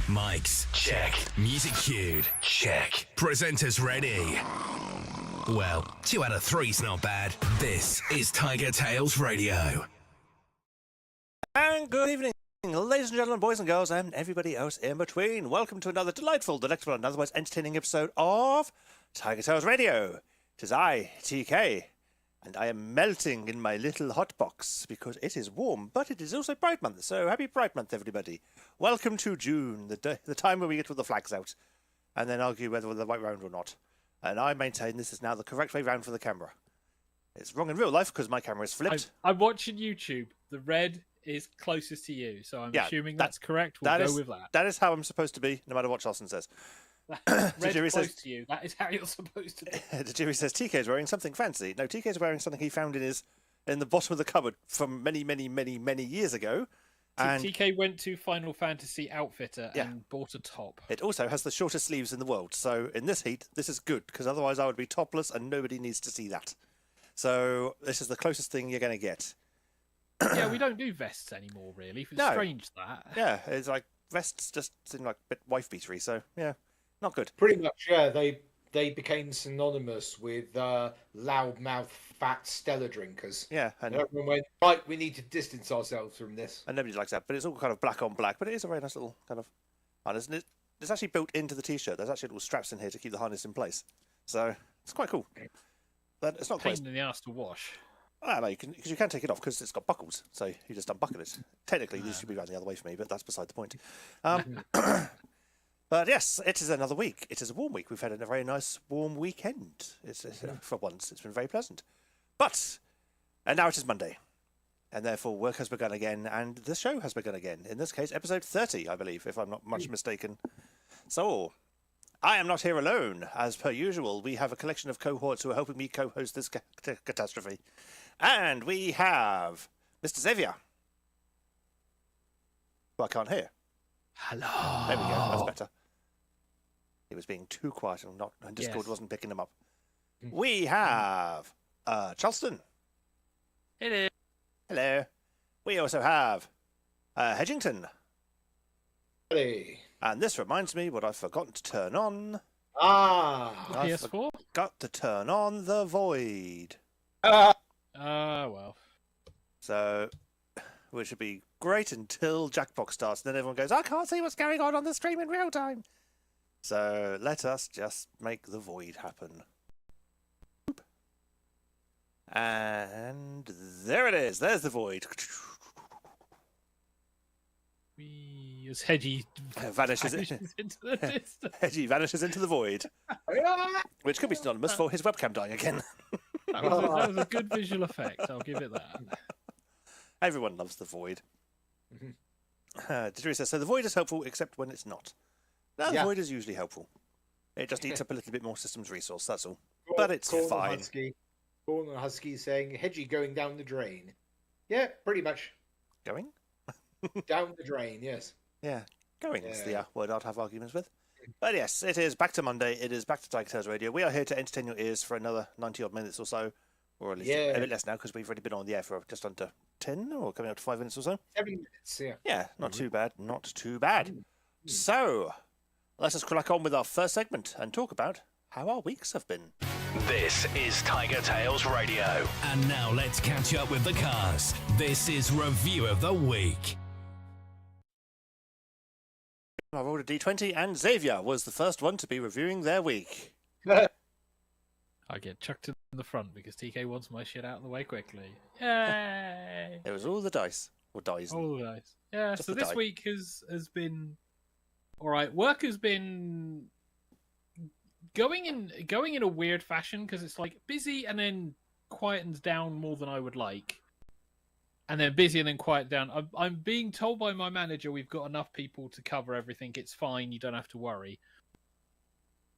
Mics, check. Music cued, check. Presenters ready. Well, 2 out of 3's not bad. This is TigerTails Radio. And good evening, ladies and gentlemen, boys and girls, and everybody else in between. Welcome to another delightful, delectable, and otherwise entertaining episode of TigerTails Radio. 'Tis I, TK, and I am melting in my little hot box because it is warm, but it is also Pride Month, so happy Pride Month, everybody. Welcome to June, the time when we get all the flags out, and then argue whether they're right round or not. And I maintain this is now the correct way round for the camera. It's wrong in real life because my camera is flipped. I'm watching YouTube. The red is closest to you, so I'm assuming that's correct. We'll go with that. That is how I'm supposed to be, no matter what Charleston says. Red close to you. That is how you're supposed to be. The jury says TK's wearing something fancy. No, TK's wearing something he found in the bottom of the cupboard from many, many, many, many years ago. And TK went to Final Fantasy Outfitter and bought a top. It also has the shortest sleeves in the world, so in this heat, this is good, because otherwise I would be topless and nobody needs to see that. So this is the closest thing you're going to get. Yeah, we don't do vests anymore, really. It's strange, that. Yeah, it's like vests just seem like a bit wife-beatery, so yeah, not good. Pretty much, yeah. They became synonymous with loudmouth, fat Stella drinkers. Yeah, and everyone went, right, we need to distance ourselves from this. And nobody likes that, but it's all kind of black on black, but it is a very nice little kind of harness. And it's actually built into the t-shirt. There's actually little straps in here to keep the harness in place. So it's quite cool. But it's not pain in the ass to wash. Ah, no, because you can take it off because it's got buckles, so you just unbuckle it. Technically, this should be running the other way for me, but that's beside the point. But yes, it is another week. It is a warm week. We've had a very nice warm weekend. For once, it's been very pleasant. And now it is Monday, and therefore work has begun again, and the show has begun again. In this case, episode 30, I believe, if I'm not much mistaken. So, I am not here alone. As per usual, we have a collection of cohorts who are helping me co-host this catastrophe. And we have Mr. Xavier, who I can't hear. Hello. There we go. That's better. He was being too quiet and Discord wasn't picking him up. We have Charleston. Hello. Hello. We also have Hedgington. Hey. And this reminds me what I've forgotten to turn on. PS4? Got to turn on the Void. Well. So, which would be great until Jackbox starts. And then everyone goes, I can't see what's going on the stream in real time. So, let us just make the Void happen. And there it is. There's the Void. As Hedgie vanishes into the distance. Hedgie vanishes into the void. Which could be synonymous for his webcam dying again. That was a good visual effect, I'll give it that. Everyone loves the void. Didri says, so the void is helpful except when it's not. No, the void is usually helpful. It just eats up a little bit more systems resource, that's all. But it's fine. Corner Husky saying, Hedgie going down the drain. Yeah, pretty much. Going? Down the drain, yes. Yeah, going is the word I'd have arguments with. But yes, it is back to Monday. It is back to TigerTails Radio. We are here to entertain your ears for another 90-odd minutes or so. Or at least a bit less now, because we've already been on the air for just under 10, or coming up to 5 minutes or so. 7 minutes, yeah. Yeah, not too bad. Not too bad. So, let us crack on with our first segment and talk about how our weeks have been. This is TigerTails Radio. And now let's catch up with the cast. This is Review of the Week. I rolled a d20 and Xavier was the first one to be reviewing their week. I get chucked in the front because TK wants my shit out of the way quickly. Yay! It was all the dice. Or dice. All the dice. Yeah, just so this week has been... Alright, work has been going in a weird fashion because it's like busy and then quietens down more than I would like. And then busy and then quiet down. I'm being told by my manager we've got enough people to cover everything. It's fine. You don't have to worry.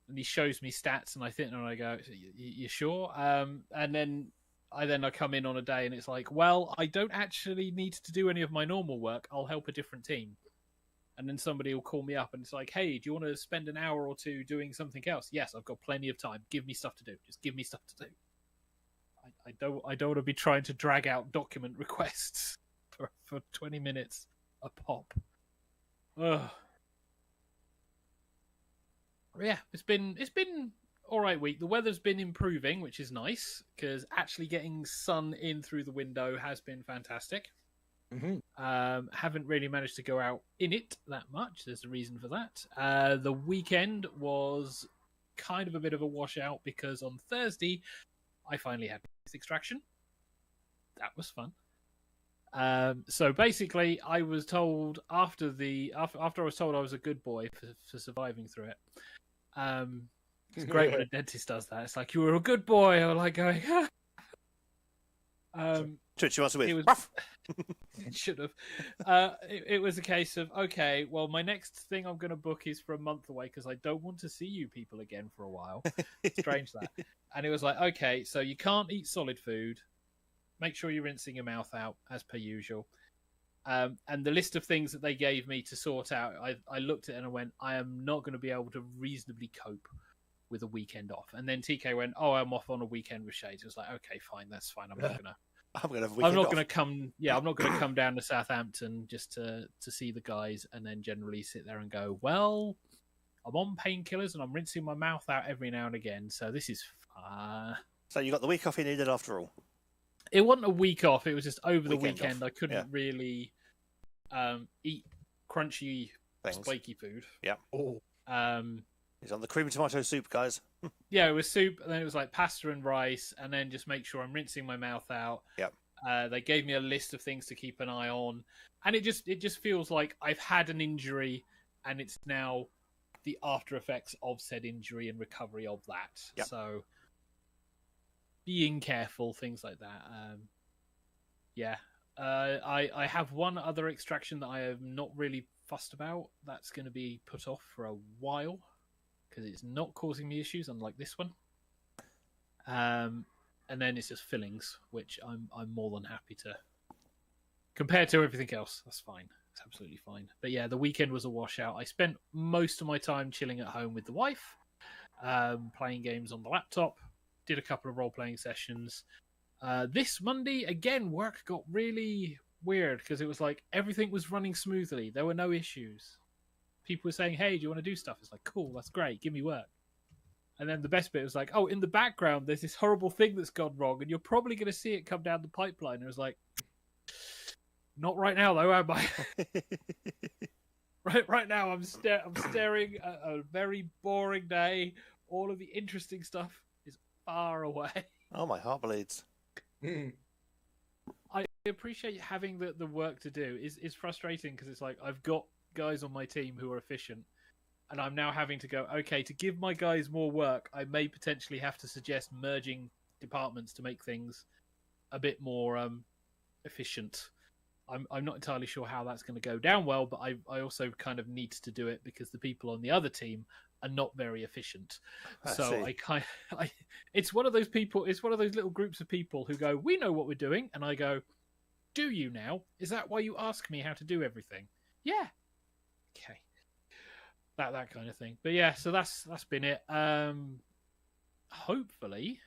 And he shows me stats, and I think, and I go, "You sure?" And then I come in on a day, and it's like, well, I don't actually need to do any of my normal work. I'll help a different team. And then somebody will call me up, and it's like, hey, do you want to spend an hour or two doing something else? Yes, I've got plenty of time. Give me stuff to do. Just give me stuff to do. I don't want to be trying to drag out document requests for 20 minutes a pop. Ugh. Yeah, it's been all right week. The weather's been improving, which is nice because actually getting sun in through the window has been fantastic. Haven't really managed to go out in it that much. There's a reason for that. The weekend was kind of a bit of a washout because on Thursday I finally had extraction. That was fun. So basically, I was told after I was told I was a good boy for surviving through it. It's great when a dentist does that. It's like, you were a good boy. Or like going. Twitch, you want to win? It should have. It was a case of, okay, well, my next thing I'm going to book is for a month away because I don't want to see you people again for a while. Strange that. And it was like, okay, so you can't eat solid food. Make sure you're rinsing your mouth out as per usual. And the list of things that they gave me to sort out, I looked at it and I went, I am not going to be able to reasonably cope with a weekend off. And then TK went, oh, I'm off on a weekend with Shades. It was like, okay, fine, that's fine. I'm not going to come. Yeah, I'm not going to come down to Southampton just to see the guys and then generally sit there and go, well, I'm on painkillers and I'm rinsing my mouth out every now and again. So this is fun. So you got the week off you needed after all. It wasn't a week off. It was just over the weekend. I couldn't really eat crunchy, spiky food. Yeah. Oh. He's on the cream tomato soup, guys. Yeah, it was soup, and then it was like pasta and rice, and then just make sure I'm rinsing my mouth out. Yep. They gave me a list of things to keep an eye on, and it just feels like I've had an injury, and it's now the after effects of said injury and recovery of that. Yep. So being careful, things like that. I have one other extraction that I am not really fussed about. That's going to be put off for a while because it's not causing me issues, unlike this one. And then it's just fillings, which I'm more than happy to. Compared to everything else, that's fine. It's absolutely fine. But yeah, the weekend was a washout. I spent most of my time chilling at home with the wife, playing games on the laptop. Did a couple of role-playing sessions. This Monday, again, work got really weird because it was like everything was running smoothly. There were no issues. People were saying, hey, do you want to do stuff? It's like, cool, that's great. Give me work. And then the best bit was like, oh, in the background, there's this horrible thing that's gone wrong, and you're probably going to see it come down the pipeline. And it was like, not right now, though, am I? right now, I'm staring at a very boring day. All of the interesting stuff is far away. Oh, my heart bleeds. I appreciate having the work to do. Is frustrating because it's like I've got guys on my team who are efficient, and I'm now having to go, okay, to give my guys more work, I may potentially have to suggest merging departments to make things a bit more efficient. I'm not entirely sure how that's going to go down well, but I also kind of need to do it because the people on the other team are not very efficient. It's one of those people, it's one of those little groups of people who go, we know what we're doing, and I go, do you now? Is that why you ask me how to do everything? Yeah. Okay. That kind of thing. But yeah, so that's been it. Hopefully,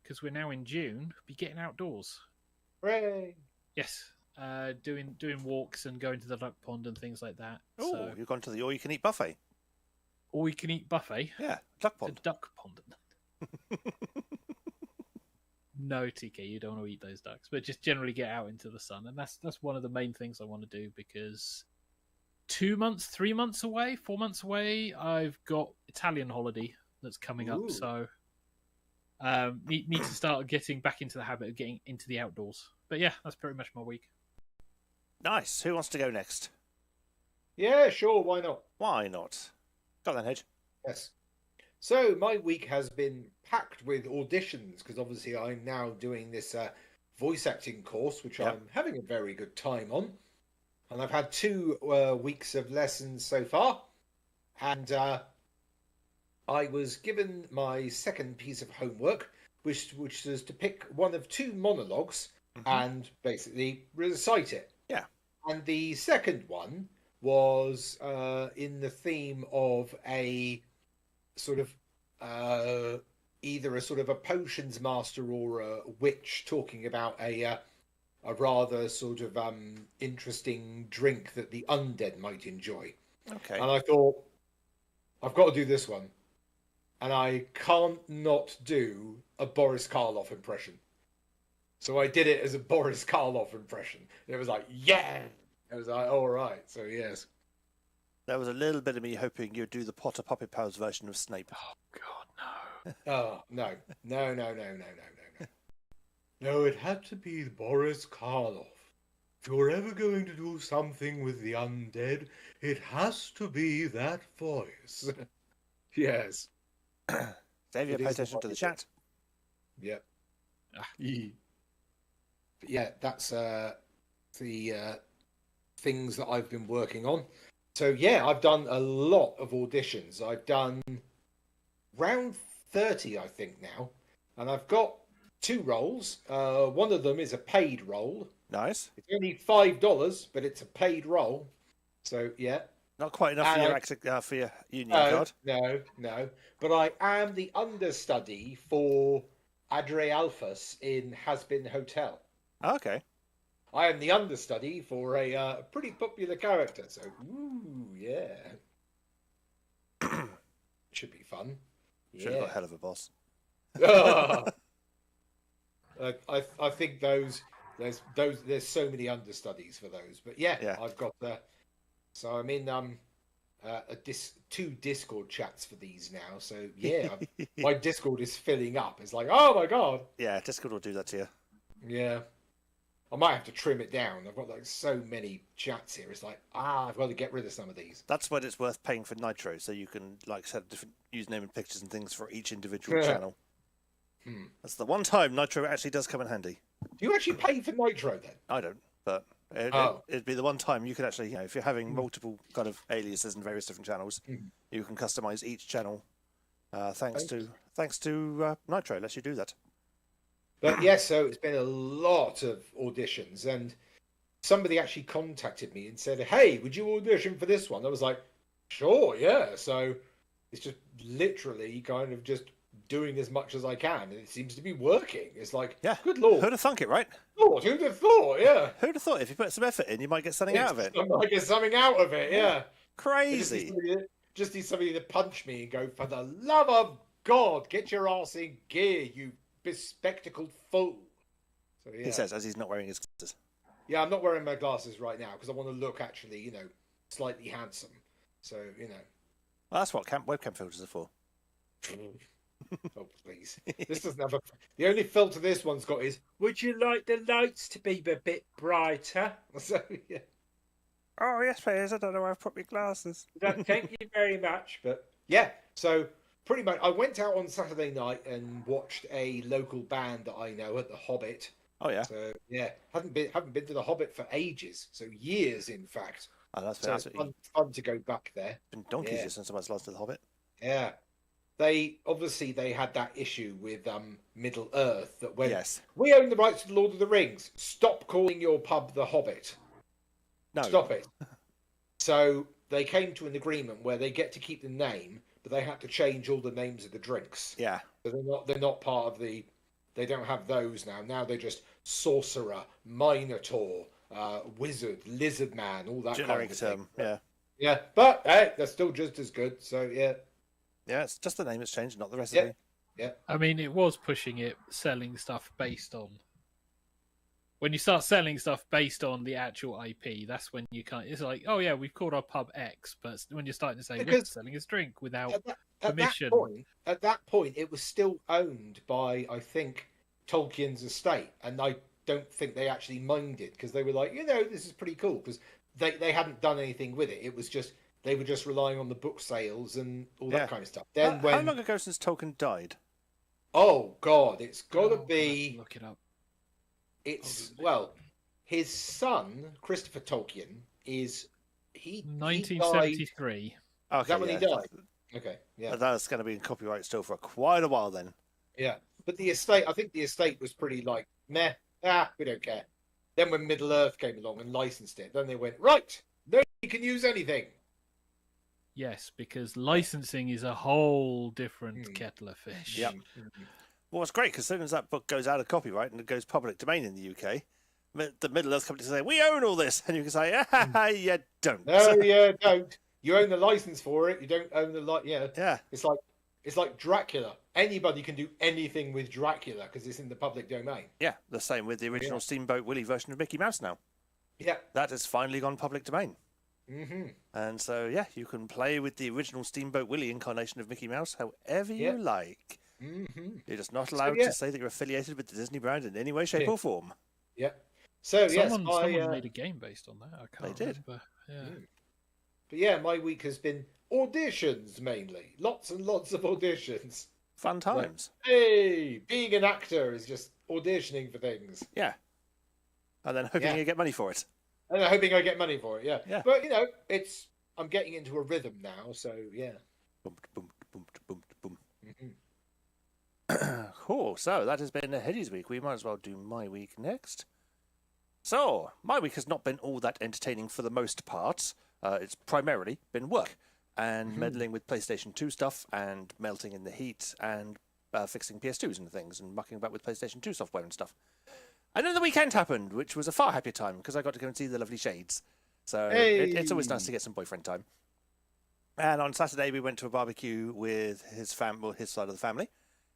because we're now in June, be getting outdoors. Hooray! Yes. Doing walks and going to the duck pond and things like that. Oh, so, you've gone to the all-you-can-eat buffet. All-you-can-eat buffet? Yeah, duck pond. The duck pond. No, TK, you don't want to eat those ducks, but just generally get out into the sun, and that's one of the main things I want to do because 2 months, 3 months away, 4 months away, I've got Italian holiday that's coming up, so need to start getting back into the habit of getting into the outdoors. But yeah, that's pretty much my week. Nice. Who wants to go next? Yeah, sure, why not? Why not? Go on then, Hedge. Yes. So my week has been packed with auditions because obviously I'm now doing this voice acting course, which I'm having a very good time on. And I've had 2 weeks of lessons so far. And I was given my second piece of homework, which was to pick one of 2 monologues and basically recite it. Yeah. And the second one was in the theme of a sort of either a sort of a potions master or a witch talking about a rather sort of interesting drink that the undead might enjoy. Okay. And I thought, I've got to do this one. And I can't not do a Boris Karloff impression. So I did it as a Boris Karloff impression. It was like, yeah. It was like, all right. So yes. There was a little bit of me hoping you'd do the Potter Puppet Pals version of Snape. Oh God, no. Oh no. No, it had to be Boris Karloff. If you're ever going to do something with the undead, it has to be that voice. Yes. Xavier, pay attention to the chat. Yep. But yeah, that's the things that I've been working on. So yeah, I've done a lot of auditions. I've done round 30, I think now, and I've got 2 roles. One of them is a paid role. Nice. It's only $5, but it's a paid role. So yeah. Not quite enough for your union card. No. But I am the understudy for Adre Alphas in Has Been Hotel. Okay. I am the understudy for a pretty popular character, so ooh, yeah. Should be fun. Should have got a hell of a boss. I think there's so many understudies for those, but yeah. I've got so I'm in 2 Discord chats for these now, so yeah, my Discord is filling up. It's like, oh my god. Yeah, Discord will do that to you. Yeah. I might have to trim it down. I've got like so many chats here. It's like, I've got to get rid of some of these. That's when it's worth paying for Nitro, so you can like set different username and pictures and things for each individual channel. That's the one time Nitro actually does come in handy. Do you actually pay for Nitro then? I don't, but it'd be the one time you could actually, if you're having multiple kind of aliases in various different channels, you can customize each channel. Thanks to Nitro, lets you do that. But yes, so it's been a lot of auditions, and somebody actually contacted me and said, hey, would you audition for this one? I was like, sure, yeah. So it's just literally kind of just doing as much as I can, and it seems to be working. It's like, good lord. Who'd have thunk it, right? Lord, who'd have thought, yeah. Who'd have thought if you put some effort in, you might get something out of it? I might get something out of it, yeah. Crazy. Just need somebody to punch me and go, for the love of God, get your ass in gear, you bespectacled fool. So, yeah. He says as he's not wearing his glasses. Yeah, I'm not wearing my glasses right now because I want to look actually, slightly handsome. So, Well, that's what webcam filters are for. Oh, please. This doesn't have the only filter this one's got is, would you like the lights to be a bit brighter? So, yeah. Oh, yes, please. I don't know where I've put my glasses. Thank you very much. But, yeah, so pretty much I went out on Saturday night and watched a local band that I know at the Hobbit. Oh, yeah. So, yeah, haven't been to the Hobbit for ages. So, years, in fact. Oh, that's so fun to go back there. It's been donkeys years since I was last to the Hobbit. Yeah. They had that issue with Middle Earth that when we own the rights to the Lord of the Rings, stop calling your pub the Hobbit. No. Stop it. So they came to an agreement where they get to keep the name, but they had to change all the names of the drinks. Yeah. So they're not part of the. They don't have those now. Now they're just sorcerer, minotaur, wizard, lizard man, all that generic kind of thing. Yeah. Yeah, but hey, they're still just as good. So yeah. Yeah, it's just the name that's changed, not the recipe. Yeah. I mean, it was pushing it, selling stuff based on. When you start selling stuff based on the actual IP, that's when you can't. It's like, oh yeah, we've called our pub X, but when you're starting to say we're selling his drink without permission. At that point, it was still owned by, I think, Tolkien's estate, and I don't think they actually minded because they were like, this is pretty cool because they hadn't done anything with it. It was just. They were just relying on the book sales and all that kind of stuff. Then how long ago since Tolkien died? Oh God, it's got to be. Look it up. It's his son Christopher Tolkien is 1973. Okay, is that when he died? Okay, yeah. That's going to be in copyright still for quite a while then. Yeah, but the estate, I think the estate was pretty like meh. We don't care. Then when Middle Earth came along and licensed it, then they went right. No, you can use anything. Yes, because licensing is a whole different kettle of fish. Yep. Well, it's great because as soon as that book goes out of copyright and it goes public domain in the UK, the Middle Earth company say, we own all this. And you can say, you don't. No, you don't. You own the license for it. You don't own the Yeah. Yeah. It's like It's like Dracula. Anybody can do anything with Dracula because it's in the public domain. Yeah, the same with the original Steamboat Willie version of Mickey Mouse now. Yeah. That has finally gone public domain. Mm-hmm. And so, yeah, you can play with the original Steamboat Willie incarnation of Mickey Mouse however you like. Mm-hmm. You're just not allowed to say that you're affiliated with the Disney brand in any way, shape, or form. Yeah. So, someone made a game based on that. I can't remember. Yeah. But yeah, my week has been auditions mainly. Lots and lots of auditions. Fun times. Like, hey, being an actor is just auditioning for things. Yeah. And then hoping you get money for it. And hoping I get money for it, yeah. But, I'm getting into a rhythm now, so yeah. Boom, boom, boom, boom, boom. Mm-hmm. Cool. So that has been Eddie's week. We might as well do my week next. So, my week has not been all that entertaining for the most part. It's primarily been work and meddling with PlayStation 2 stuff and melting in the heat and fixing PS2s and things and mucking about with PlayStation 2 software and stuff. And then the weekend happened, which was a far happier time because I got to go and see the lovely Shades. So it's always nice to get some boyfriend time. And on Saturday we went to a barbecue with his side of the family,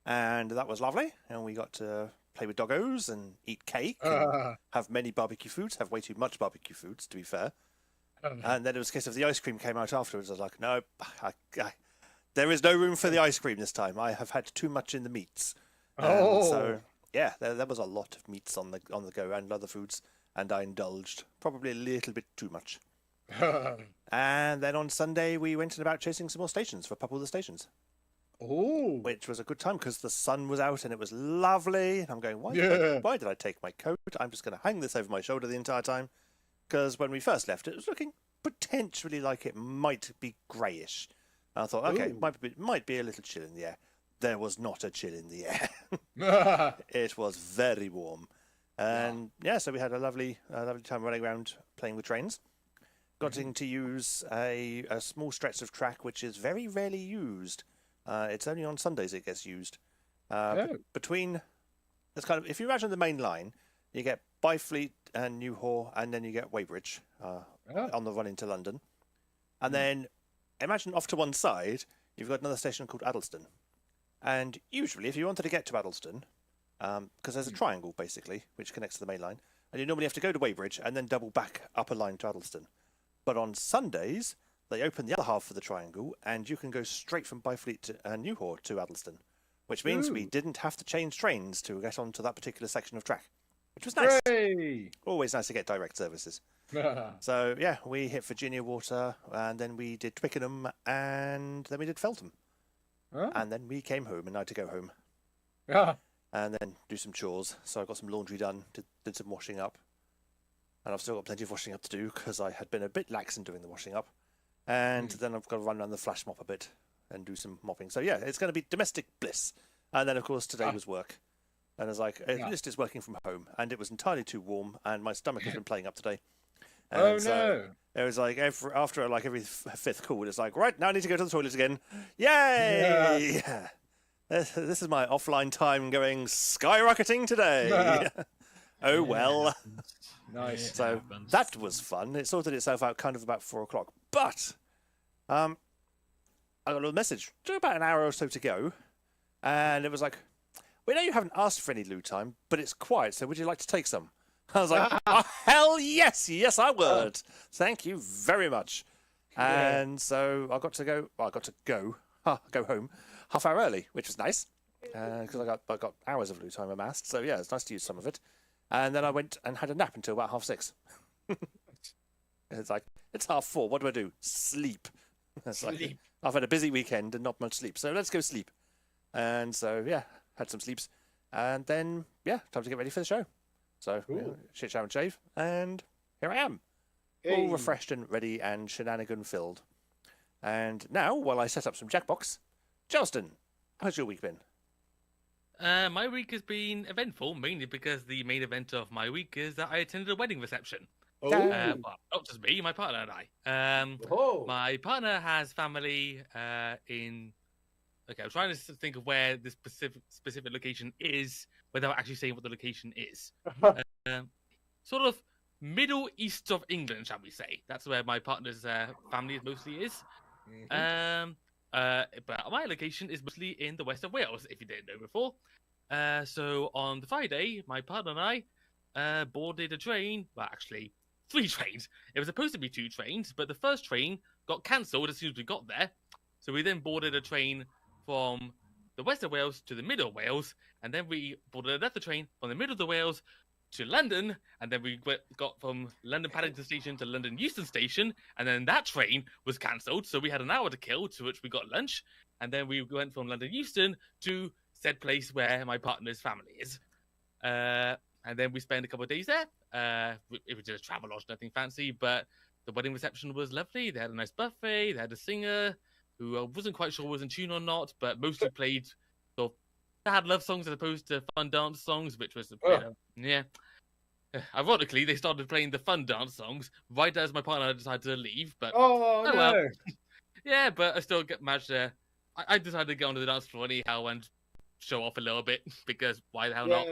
and that was lovely. And we got to play with doggos and eat cake and have many barbecue foods, have way too much barbecue foods, to be fair. And then it was a case of the ice cream came out afterwards. I was like, no, there is no room for the ice cream this time. I have had too much in the meats. So, yeah, there was a lot of meats on the go and other foods, and I indulged probably a little bit too much. And then on Sunday, we went about chasing some more stations for a couple of the stations. Oh, which was a good time because the sun was out and it was lovely. And I'm going, why did I take my coat? I'm just going to hang this over my shoulder the entire time. Because when we first left, it was looking potentially like it might be greyish. And I thought, okay, might be a little chill in the air. There was not a chill in the air. It was very warm. And so we had a lovely time running around playing with trains. Getting to use a small stretch of track which is very rarely used. It's only on Sundays it gets used. Between, it's kind of, if you imagine the main line, you get Byfleet and Newhall, and then you get Weybridge on the run into London. And then imagine off to one side, you've got another station called Addlestone. And usually, if you wanted to get to Addlestone, because there's a triangle basically which connects to the main line, and you normally have to go to Weybridge and then double back up a line to Addlestone. But on Sundays, they open the other half of the triangle, and you can go straight from Byfleet and Newhall to Addlestone, which means we didn't have to change trains to get onto that particular section of track, which was nice. Hooray! Always nice to get direct services. So, yeah, we hit Virginia Water, and then we did Twickenham, and then we did Feltham. And then we came home, and I had to go home. And then do some chores. So I got some laundry done, did some washing up. And I've still got plenty of washing up to do, because I had been a bit lax in doing the washing up. And then I've got to run around the flash mop a bit and do some mopping. So, yeah, it's going to be domestic bliss. And then, of course, today was work. And I was like, at least it's working from home. And it was entirely too warm, and my stomach has been playing up today. And so it was like, after every fifth call, it's like, right, now I need to go to the toilet again. Yay! Yeah. This is my offline time going skyrocketing today. Oh, well. Nice. So that was fun. It sorted itself out kind of about 4 o'clock. But I got a little message. About an hour or so to go. And it was like, we know you haven't asked for any loo time, but it's quiet, so would you like to take some? I was like, oh, hell yes. Yes, I would. Thank you very much. And so I got to go home half hour early, which was nice. Because I got hours of loo time amassed. So, yeah, it's nice to use some of it. And then I went and had a nap until about 6:30. It's like, it's 4:30. What do? Sleep. Sleep. Like, I've had a busy weekend and not much sleep. So let's go sleep. And so, yeah, had some sleeps. And then, yeah, time to get ready for the show. So, shit, shower and shave. And here I am. Hey. All refreshed and ready and shenanigan filled. And now, while I set up some Jackbox, Charleston, how's your week been? My week has been eventful, mainly because the main event of my week is that I attended a wedding reception. Well, not just me, my partner and I. My partner has family in... Okay, I'm trying to think of where this specific location is without actually saying what the location is. Sort of middle east of England, shall we say. That's where my partner's family mostly is. A But my location is mostly in the west of Wales, if you didn't know before. So on the Friday, my partner and I boarded a train. Well, actually, 3 trains. It was supposed to be 2 trains, but the first train got cancelled as soon as we got there. So we then boarded a train from the west of Wales to the middle of Wales, and then we boarded another train from the middle of the Wales to London, and then we got from London Paddington Station to London Euston Station, and then that train was cancelled, so we had an hour to kill, to which we got lunch, and then we went from London Euston to said place where my partner's family is. And then we spent a couple of days there. It was just a travel lodge, nothing fancy, but the wedding reception was lovely. They had a nice buffet, they had a singer who I wasn't quite sure was in tune or not, but mostly played sort of sad love songs as opposed to fun dance songs, which was, yeah. Ironically, they started playing the fun dance songs right as my partner decided to leave, but... Oh, no! Well. Yeah, but I still managed to... I decided to get onto the dance floor anyhow and show off a little bit, because why the hell not?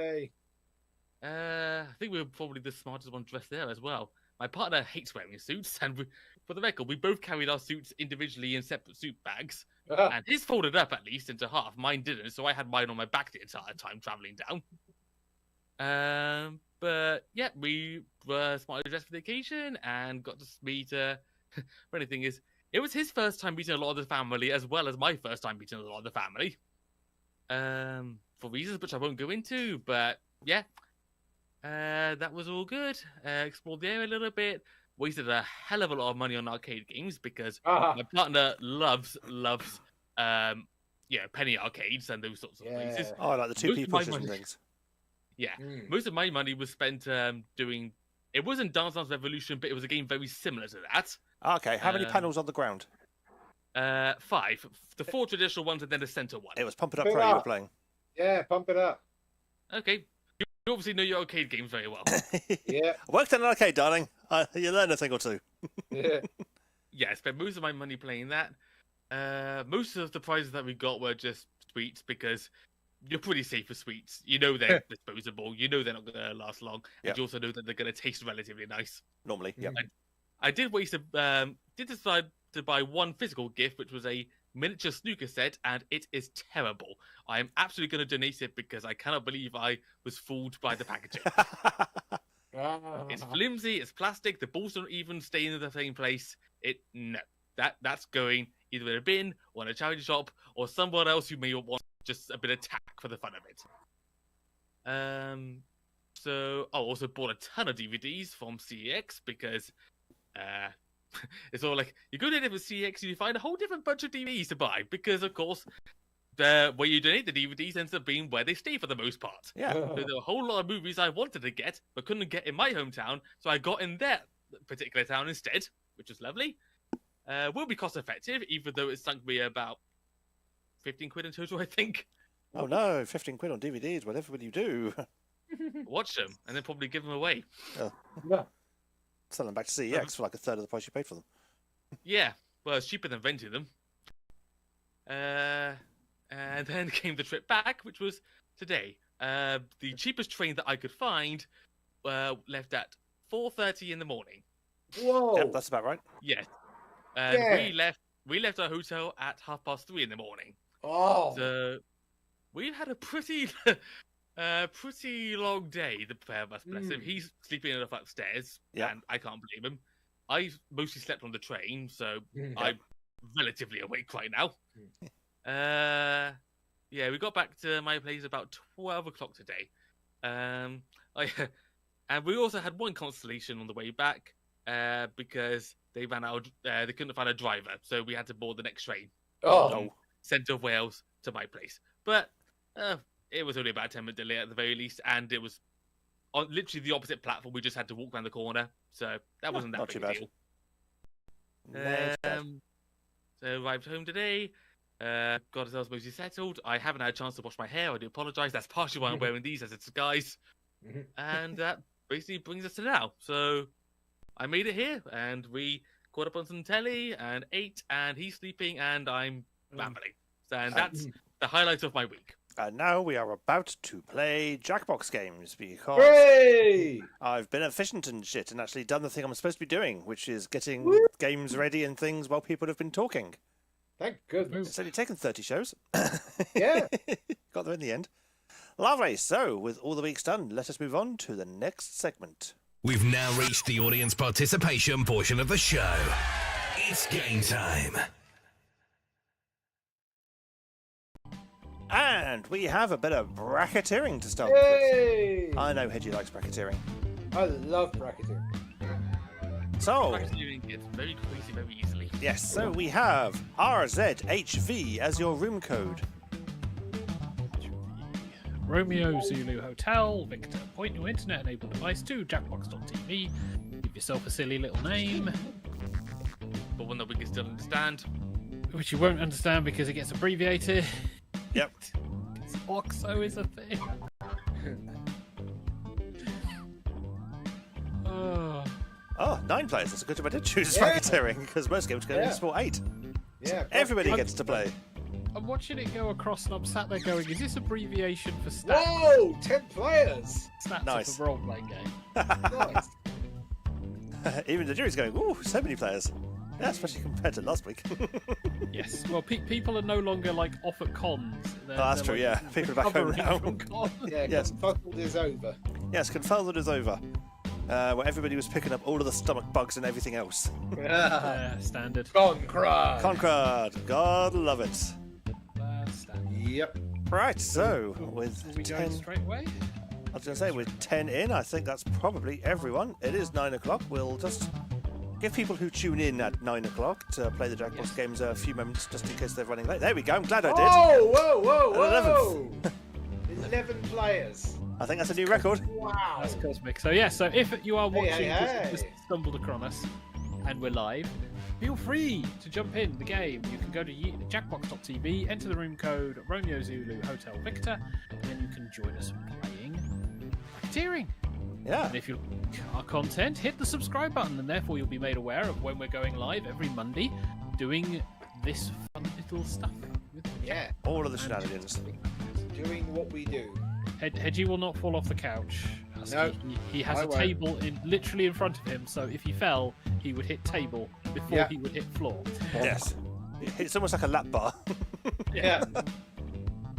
I think we were probably the smartest one dressed there as well. My partner hates wearing suits, and for the record, we both carried our suits individually in separate suit bags. And his folded up at least into half. Mine didn't, so I had mine on my back the entire time traveling down. But yeah, we were smartly dressed for the occasion and got to meet. Funny thing is, it was his first time meeting a lot of the family, as well as my first time meeting a lot of the family. For reasons which I won't go into, but yeah. That was all good. Explored the area a little bit. Wasted a hell of a lot of money on arcade games because my partner loves penny arcades and those sorts of places. Oh, like the 2p pushes and things. Yeah, most of my money was spent doing. It wasn't Dance Dance Revolution, but it was a game very similar to that. Okay, how many panels on the ground? 5. The 4 traditional ones and then the center one. It was Pump It Up Pro you were playing. Yeah, Pump It Up. Okay. You obviously know your arcade games very well. Yeah. I worked in an arcade, darling. You learn a thing or two. Yeah. Yeah, I spent most of my money playing that. Most of the prizes that we got were just sweets because you're pretty safe for sweets. You know they're disposable. You know they're not going to last long. Yep. And you also know that they're going to taste relatively nice. Normally, yeah. I did decide to buy one physical gift, which was a miniature snooker set, and it is terrible. I am absolutely going to donate it because I cannot believe I was fooled by the packaging. It's flimsy, it's plastic, the balls don't even stay in the same place. That's going either in a bin or in a charity shop or someone else who may want just a bit of tack for the fun of it. So I also bought a ton of DVDs from CEX because it's all like, you go to a different CX and you find a whole different bunch of DVDs to buy because, of course, where you donate the DVDs ends up being where they stay for the most part. Yeah. So there were a whole lot of movies I wanted to get but couldn't get in my hometown, so I got in that particular town instead, which was lovely. Will be cost effective, even though it sunk me about 15 quid in total, I think. Oh no, 15 quid on DVDs, whatever will you do? Watch them and then probably give them away. Yeah. Sell them back to CEX for like a third of the price you paid for them. Yeah, well, it's cheaper than renting them. And then came the trip back, which was today. The cheapest train that I could find left at 4:30 in the morning. Whoa! Yep, that's about right. Yeah. We left our hotel at 3:30 in the morning. Oh! So we've had a pretty long day, the pair of us, bless him. He's sleeping enough upstairs, and I can't blame him. I mostly slept on the train, so I'm relatively awake right now. Yeah, we got back to my place about 12 o'clock today. And we also had one constellation on the way back because they ran out. They couldn't find a driver, so we had to board the next train. From centre of Wales to my place. But it was only about a 10-minute delay at the very least, and it was on literally the opposite platform. We just had to walk around the corner, so that wasn't that big a deal. So arrived home today. Got ourselves mostly settled. I haven't had a chance to wash my hair. I do apologise. That's partially why I'm wearing these as a disguise. And that basically brings us to now. So I made it here, and we caught up on some telly and ate, and he's sleeping, and I'm rambling. And that's the highlight of my week. And now we are about to play Jackbox games because I've been efficient and shit and actually done the thing I'm supposed to be doing, which is getting games ready and things while people have been talking. Thank goodness. It's only taken 30 shows. Yeah. Got there in the end. Lovely. So, with all the weeks done, let us move on to the next segment. We've now reached the audience participation portion of the show. It's game time. And we have a bit of bracketeering to start Yay! with. I know Hedgie likes bracketeering. I love bracketing. So, Bracketeering gets very crazy very easily. yes, so we have RZHV as your room code. Romeo Zulu Hotel, Victor. Point your internet-enabled device to jackbox.tv. Give yourself a silly little name, But one that we can still understand. which you won't understand because it gets abbreviated. Yep. OXO is a thing. Oh, 9 players. That's a good job I did choose bracketeering, because most games go into sport 8. Yeah. Everybody gets to play. I'm watching it go across and I'm sat there going, is this abbreviation for stats? Whoa! 10 players! Stats Nice. of a role-playing game. Nice. Even the jury's going, ooh, so many players. Yeah, especially compared to last week. Yes. Well, people are no longer like off at cons. That's true, like, yeah. People are back home recovering now. from cons. Yeah, Yes. Confuddled is over. Yes, Confounded is over. Where everybody was picking up all of the stomach bugs and everything else. Yeah, standard. Concrad. Concrad, God love it. Standard. Yep. Right, so with Are we going 10, straight away? I was going to say with 10 in, I think that's probably everyone. It is 9 o'clock. We'll just give people who tune in at 9 o'clock to play the Jackbox Yes. games a few moments just in case they're running late. There we go. I'm glad I did. Oh, whoa, whoa, whoa! 11th. 11 players. I think that's a new record. Wow. That's cosmic. So yeah, so if you are watching, hey. just stumbled across us, and we're live, feel free to jump in the game. You can go to jackbox.tv, enter the room code Romeo Zulu Hotel Victor, and then you can join us playing Bracketeering. Yeah. And if you like our content, hit the subscribe button, and therefore you'll be made aware of when we're going live every Monday, doing this fun little stuff. With Yeah. All of the shenanigans. Doing what we do. Hedgie will not fall off the couch. No, He has I a won't. table literally in front of him, so if he fell, he would hit table before Yeah. he would hit floor. Yes. It's almost like a lap bar. Yeah.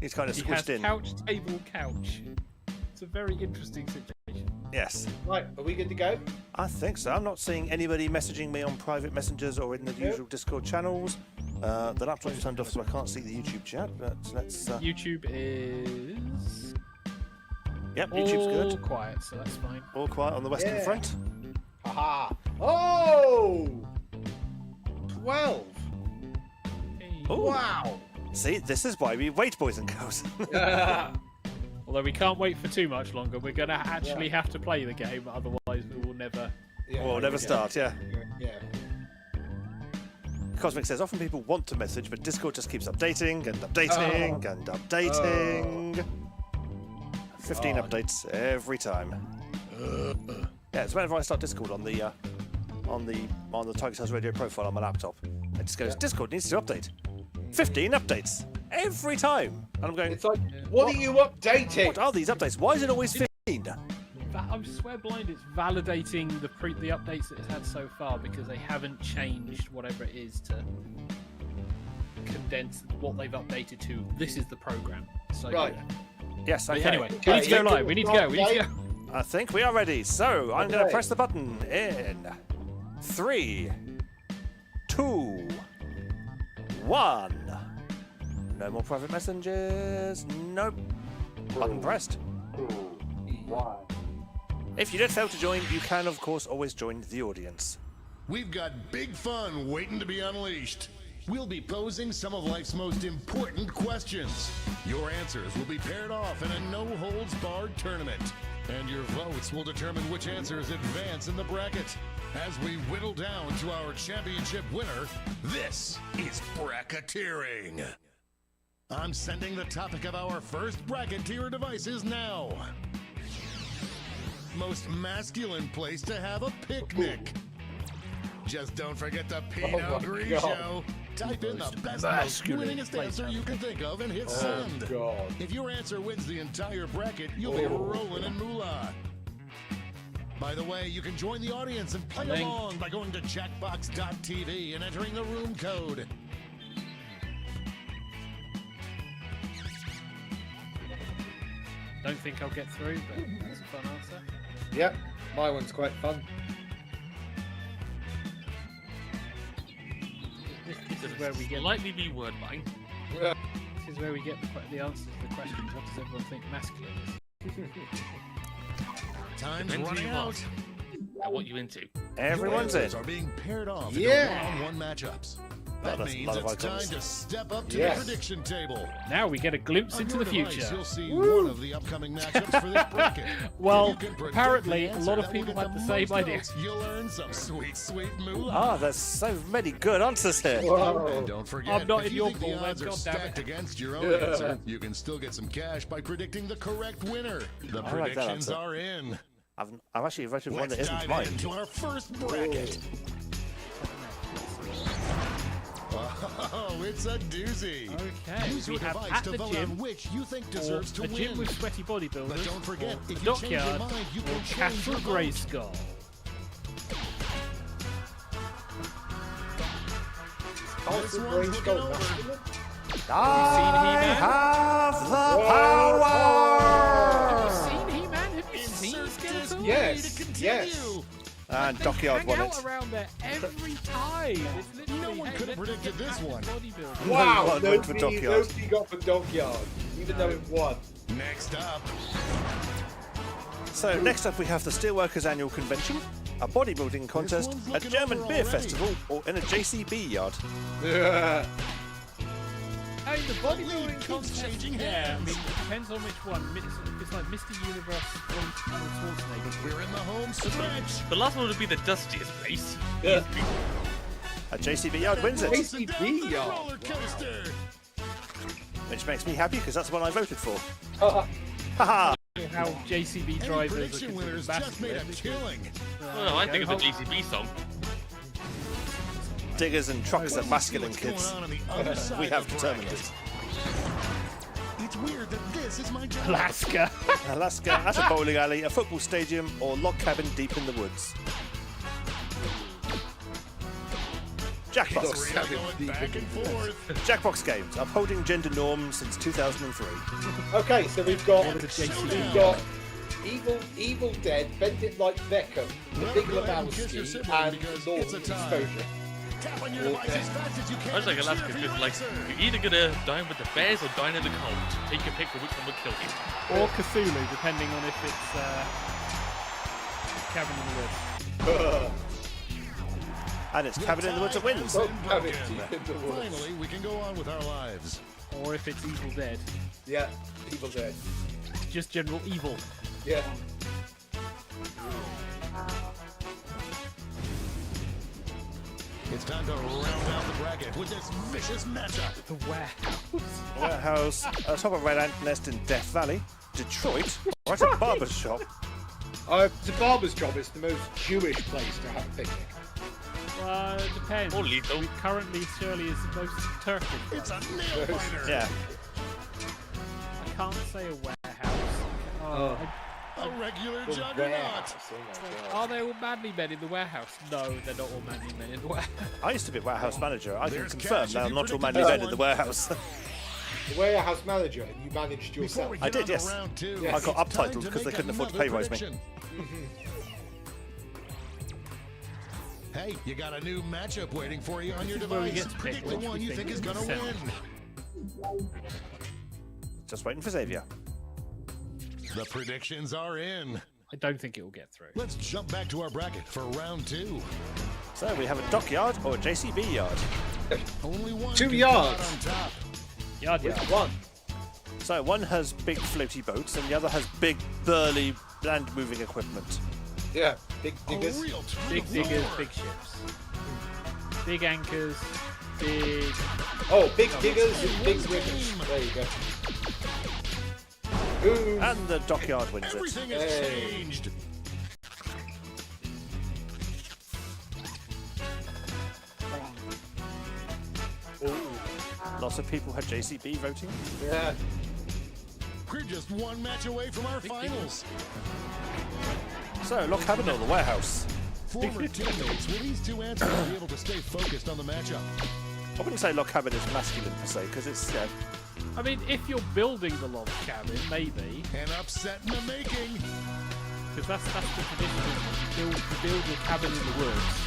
He's kind of He has squished in. couch, table, couch. It's a very interesting situation. Yes. Right, are we good to go? I think so. I'm not seeing anybody messaging me on private messengers or in the usual Discord channels. The laptop's turned off, so I can't see the YouTube chat. But let's. YouTube is Yep, all YouTube's good. quiet, so that's fine. All quiet on the Western Yeah. Front. Haha. Oh! 12. Hey. Ooh. Wow. See, this is why we wait, boys and girls. Although we can't wait for too much longer, we're going to actually have to play the game, otherwise we will never... Yeah, Or never start, yeah. Yeah. Cosmic says, often people want to message, but Discord just keeps updating and updating and updating. 15 updates every time. Yeah, it's whenever I start Discord on the TigerTails Radio profile on my laptop, it just goes, Discord needs to update. 15 updates every time. And I'm going, It's like, what are you updating? what are these updates? Why is it always 15? I swear blind, it's validating the updates that it's had so far because they haven't changed whatever it is to condense what they've updated to. This is the program. So Right. Yes, okay. Anyway, we need to go live. We need to go. I think we are ready. So I'm going to Okay. press the button in 3, 2, 1. No more private messages. Nope. Button pressed. If you did fail to join, you can, of course, always join the audience. We've got big fun waiting to be unleashed. We'll be posing some of life's most important questions. Your answers will be paired off in a no-holds-barred tournament. And your votes will determine which answers advance in the bracket. As we whittle down to our championship winner, this is bracketeering. I'm sending the topic of our first bracketeer devices now. Most masculine place to have a picnic. Just don't forget the Pinot my Grigio. God. Type in the best, most masculine winningest place answer you can think of and hit send. God. If your answer wins the entire bracket, you'll be rolling in moolah. By the way, you can join the audience and play along by going to jackbox.tv and entering the room code. Don't think I'll get through, but that's a fun answer. Yep, my one's quite fun. This is where we get slightly reword mine. This is where we get the answers to the questions. What does everyone think masculine is? Time's running out. And what you into? Everyone's in. Are being paired off into one-on-one matchups. That means it's time to step up to the prediction table. Now we get a glimpse into the future. You'll see one of the upcoming matchups for this bracket. Well, apparently a lot of people had the same idea. You'll earn some sweet, sweet moolah. Ah, there's so many good answers here. And don't forget, I'm not if in you your think pool, the odds man. are God damn stacked it. against your own answer, you can still get some cash by predicting the correct winner. The I like that predictions answer. are in. I've actually voted one that Let's isn't dive mine. into our first bracket. Oh, it's a doozy. Okay, Use we your have device at to the vote gym, on which you think or deserves to a gym win. with sweaty bodybuilders, But don't forget, or if a you change your dockyard, mind, you or can change Castle your vote. Grayskull. This one's looking over. I have the power! Have you seen He-Man? Have you seen Skeletor? Yes. And Dockyard Hang won out it. around there every time. It's literally, No one could have let's predicted get this back one. to bodybuilding. Wow, One went for Dockyard. nobody got for Dockyard, even though it won. Next up, So next up we have the Steelworkers Annual Convention, a bodybuilding contest, one's a looking German over beer already. festival, or in a JCB yard. Hey, the bodybuilding keeps contest. changing Yeah, I hands. mean, it depends on which one. It's like Mr. Universe from Arnold Schwarzenegger. we're in the home stretch. The last one would be the dustiest place. Yeah. A JCB yard wins it, JCB yard. Roller coaster. which makes me happy because that's the one I voted for. Wow. Haha! How JCB Any drivers are prediction considered winners just made a masculine. killing. Well, I think of the JCB song. Diggers and trucks are masculine What's going kids. on the other side We have of the determined bracket. it. It's weird that this is my job. Alaska. Alaska, at a bowling alley, a football stadium, or log cabin deep in the woods. Jackbox. Really going back and forth. Jackbox games, upholding gender norms since 2003. Okay, so we've got Showdown. Evil Dead, Bend It Like Beckham, The Big Go ahead and kiss your Lebowski, sibling and because Northern it's a tie. Exposure. Tap on your device as fast as you can. I was like to Alaska, cheer for because your like answer. you're either gonna dine with the bears or dine in the cold. Take your pick for which one will kill you. Or Cthulhu, depending on if it's Cabin in the Woods. And it's Cabin in the Woods that wins. Oh, Cabin Broken. in the Woods. Finally, we can go on with our lives. Or if it's Evil Dead. Yeah, Evil Dead. Just general evil. Yeah. It's time to round out the bracket with this vicious matchup. The warehouse. Warehouse, atop a red ant nest in Death Valley. Detroit, or at a barber's shop. It's a barber's job. It's the most Jewish place to have a picnic. It depends. Or lethal. Currently, Shirley is the most Turkish. It's a nail biter. Yeah. I can't say a warehouse. A regular The juggernaut. warehouse. Oh my God. Are they all manly men in the warehouse? No, they're not all manly men in the warehouse. I used to be a warehouse manager. I can There's confirm cash if now you not all predicted manly this men in one. the warehouse. The warehouse manager, and you managed Before yourself. we I get did, on to yes. round two, I got it's time uptitled to because they make couldn't afford to another pay rise me. prediction. Hey, you got a new matchup waiting for you on your is where we device. get to pick Predict the which one we you think think is is going to sound. win. Just waiting for Xavier. The predictions are in. I don't think it will get through. Let's jump back to our bracket for round two. So we have a dockyard or a JCB yard. Only one 2 can come yards. out on top. Yard. One. So one has big floaty boats and the other has big, burly, land-moving equipment. Yeah, big A diggers. real Big tug of diggers, war. big ships. Big anchors, big... Oh, big diggers and big riggers. There you go. Ooh. And the dockyard wins it. Everything has Hey. changed. Lots of people had JCB voting. Yeah. We're just one match away from our finals. So, Lock Cabin or the warehouse? Former teammates, will these two answers be able to stay focused on the matchup? I wouldn't say Lock Cabin is masculine per se, because it's I mean, if you're building the log cabin, maybe. An upset in the making. Because that's the tradition. You build your cabin in the woods.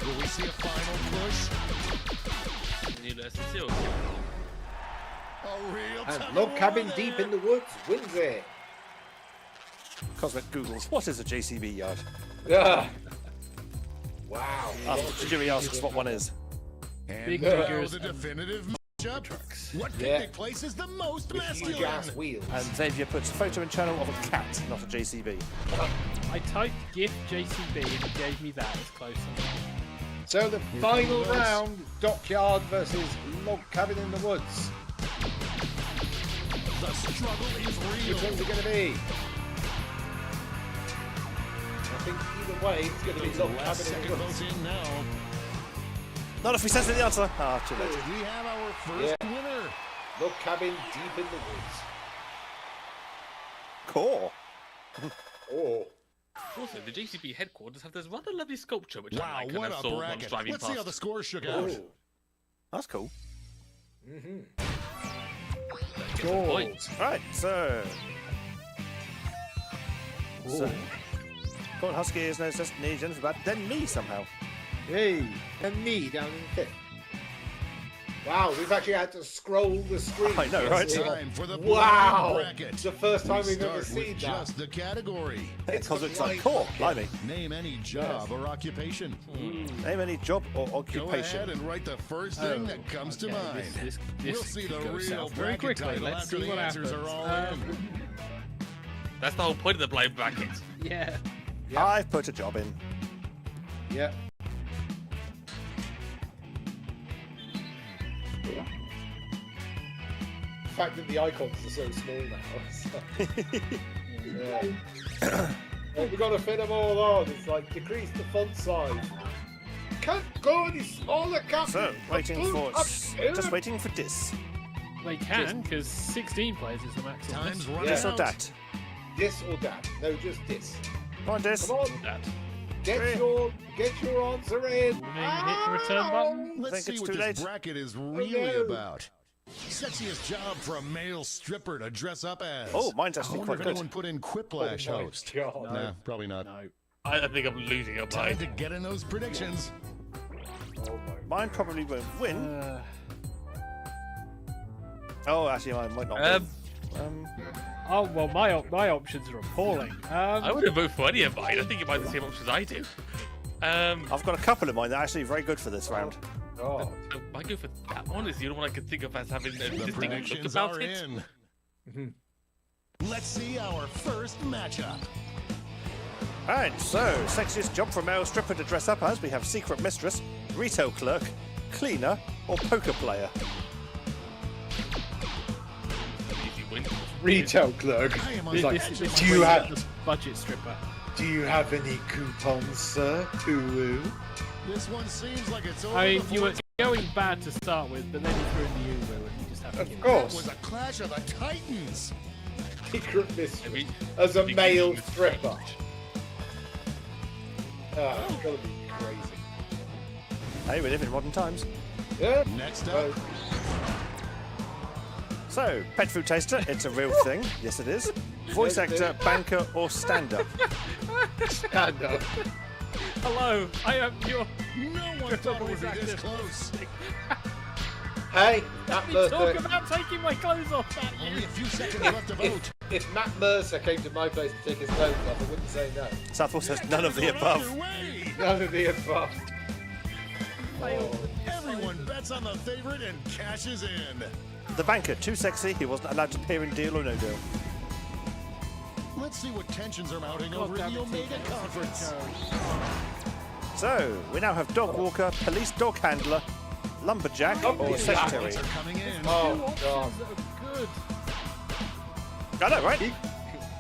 Will we see a final push? A real And tug log of cabin war deep there. in the woods wins it. Cosmic Googles, what is a JCB yard? Ah. Wow. After Jimmy asks what one is. And Big now triggers the and definitive matchup. What Yeah. picnic place is the most With huge masculine? ass wheels. And Xavier puts a photo in channel of a cat, not a JCB. I typed GIF JCB and it gave me that as close. So the final round, dockyard versus log cabin in the woods. The struggle is real. Which one's it going to be? I think either way, it's going to be Those log last cabin in second the votes woods. in now. Not if we sense the answer. Ah, too late. We have our first winner. Log cabin deep in the woods. Core. Oh. Also, the JCB headquarters have this rather lovely sculpture, which I Wow, like, and what I a saw once bracket. driving Let's past. see how the score shook out. Oh. That's cool. Point. Right, so. Corn Husky is no destiny, Jennifer, but then me somehow. Hey, and me down in fifth. Wow, we've actually had to scroll the screen. I know, right? Time for the Wow, blind bracket. it's the first time we've ever Start with seen that. just the category. Cosmic's the like, blind core, bracket. blimey. Name any job or occupation. Name any job or Go occupation. ahead and write the first thing that comes to mind. This We'll see the could go real south very bracket quickly. title Let's after see the what answers happens. are all in. That's the whole point of the blind bracket. Yeah. I've put a job in. Yeah. The fact that the icons are so small now. Yeah. Oh, we've got to fit them all on. It's like decrease the font size. Can't go any smaller, Captain. So, waiting for. Up here. Just waiting for this. They can, because 16 players is the maximum. Time's running This or out. that. This or that? No, just this. Come on, this. Come on, That. get your answer in. Hit the return button. Let's think see it's what too this late. bracket is really no. about. Sexiest job for a male stripper to dress up as. Oh, mine's I actually wonder quite if good. anyone put in Quiplash Oh my host. God. Nah, probably not. No. I think I'm losing a Time mind. to get in those predictions. Oh my. Mine probably won't win. Oh, actually, mine might not win. Oh, well, my options are appalling. I wouldn't vote for any of mine. I think you might have the same options I do. I've got a couple of mine that are actually very good for this round. God. I go for that one. It's the only one I could think of as having a The distinct look predictions about are it. in. Let's see our first matchup. Alright, so, sexiest job for a male stripper to dress up as. We have secret mistress, retail clerk, cleaner, or poker player. Easy win. Retail clerk. I am on This, the this, edge this of is Do you where have- get the budget stripper? Do you have any coupons, sir? To This one seems like it's over I mean, before you were it's- going bad to start with, but then you threw in the Uber and you just have to Of give it. It was course. a clash of the titans. Secret mistress. I mean, As a you male can- stripper. It's gotta be crazy. Hey, we live in modern times. Yeah. Next up, So, pet food taster, it's a real thing. Yes, it is. Voice Yes, it actor, banker, or stand-up. Stand up. Hello, I am your. no one thought it would be this close. Hey, Matt We talk Mercer. about taking my clothes off. That Only a few seconds left to vote. If Matt Mercer came to my place to take his clothes off, I wouldn't say no. Southwell says none of the above. Either way, None of the above. everyone bets on the favorite and cashes in. The banker, too sexy, he wasn't allowed to appear in Deal or No Deal. Let's see what tensions are mounting over in the Omega Conference. So, we now have dog walker, police dog handler, lumberjack, or Lumberjack. secretary. Votes are coming in. Oh, God. that are good. I know, right?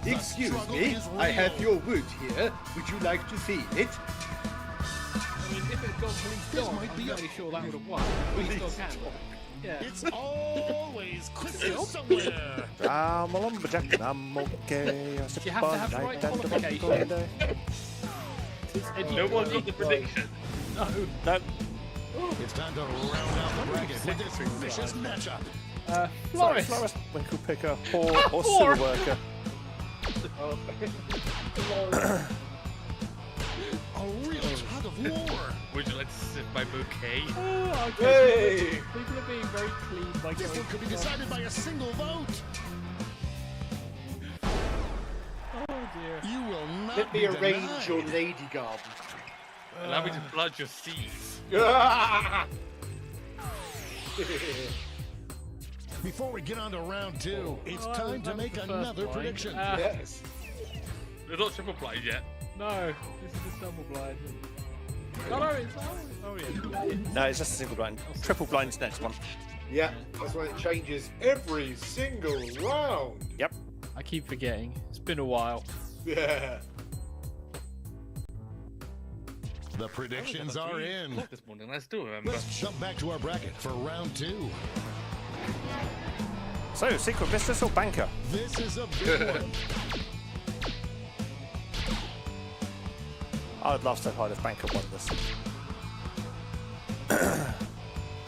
Excuse me, I have your wood here. Would you like to see it? I mean, if it had gone police This dog, might I'm be a- fairly sure that would have won. Police dog handler. Yeah. It's always Christmas somewhere. I'm a lumberjack and I'm okay. I You have to have the right qualification. No one got the prediction. No. No, It's time to round out the bracket with this vicious matchup. Florist. Florist, winkle picker, whore, or sewer worker. A real tug of war. Would you like to sip my bouquet? Okay. People are being very clean by This going one could be decided by a single vote. Oh dear. You will not Let me be arrange denied. your lady garden. Allow me to flood your seas. Before we get on to round 2, it's time to make another prediction. Yes. They're not triple blind yet. No, this is a double blind. No, it's yeah. No, it's just a single blind. Triple blind's next one. Yeah, that's when it changes every single round. Yep. I keep forgetting. It's been a while. Yeah. The predictions are in. This morning, I still remember. Let's jump back to our bracket for round 2. So, secret mistress or banker? This is a big one. I would laugh so hard if banker won this.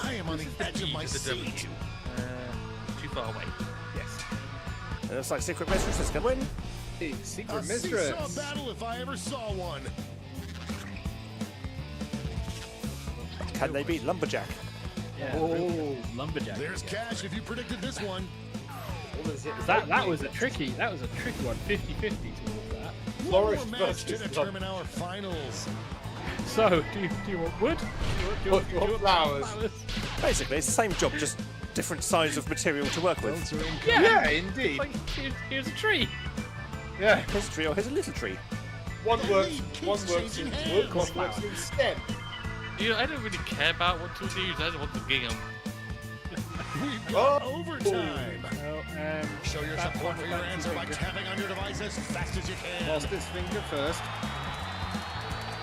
I am on the edge of my The W. seat. Too far away. Yes. It looks like secret mistress is going to win. Hey, A secret seesaw mistress. battle if I ever saw one. Can they beat Lumberjack? Yeah. Oh. Lumberjack. There's cash if you predicted this one. What is it? That was a tricky one. 50-50 towards that. One Florist more match to versus determine our finals. So, do you want wood? Do you want Flowers. Basically, it's the same job, just different size of material to work with. Votes are in. Yeah, indeed. Like, here's a tree. Yeah. Here's a tree or here's a little tree. One That works. lead One keeps works in changing wood. hands. One works in stem. You know, I don't really care about what tools you use. I just want to gig them. We've got Oh. overtime. Well, Show your support for your answer by tapping on your device as fast as you can. Lost its finger first.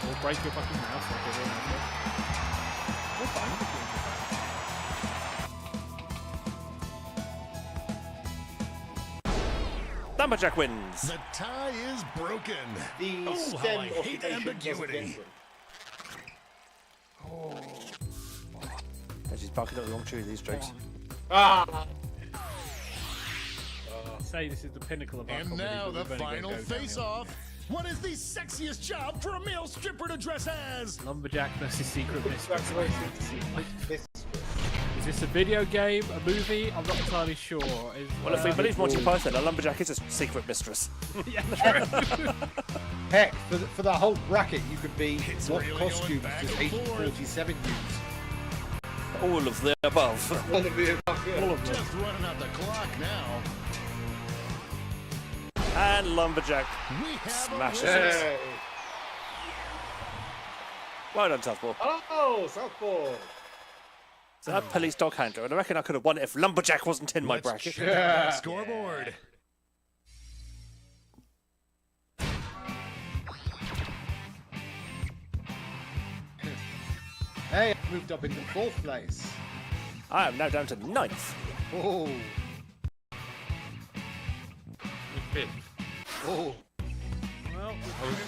Or break your fucking mouse like everyone else. We're fine. Lumberjack wins. The tie is broken. The Oh, how stem I hate occupation doesn't ambiguity. enter. She's barking up the wrong tree with these jokes. Ah! Say this is the pinnacle of our And comedy, now but the we've only final got to go downhill. face-off. What is the sexiest job for a male stripper to dress as? Lumberjack versus Secret Mistress. Congratulations, secret mistress. Is this a video game, a movie? I'm not entirely sure. Is, Well, if we believe Monty Python, a lumberjack is a secret mistress. yeah, true. Heck, for the whole bracket, you could be It's what really costumes going back does and Agent forth. 47 use? All of the above. All of the above, yeah. All of them. Just running out the clock now. And lumberjack We have smashes a winner. it. Hey. Well done, Southpaw. Oh, Southpaw. So that police dog handler, and I reckon I could have won it if lumberjack wasn't in my Let's bracket. check out the scoreboard. Hey, I moved up into 4th place. I am now down to 9th. Oh, Fifth. oh. Well,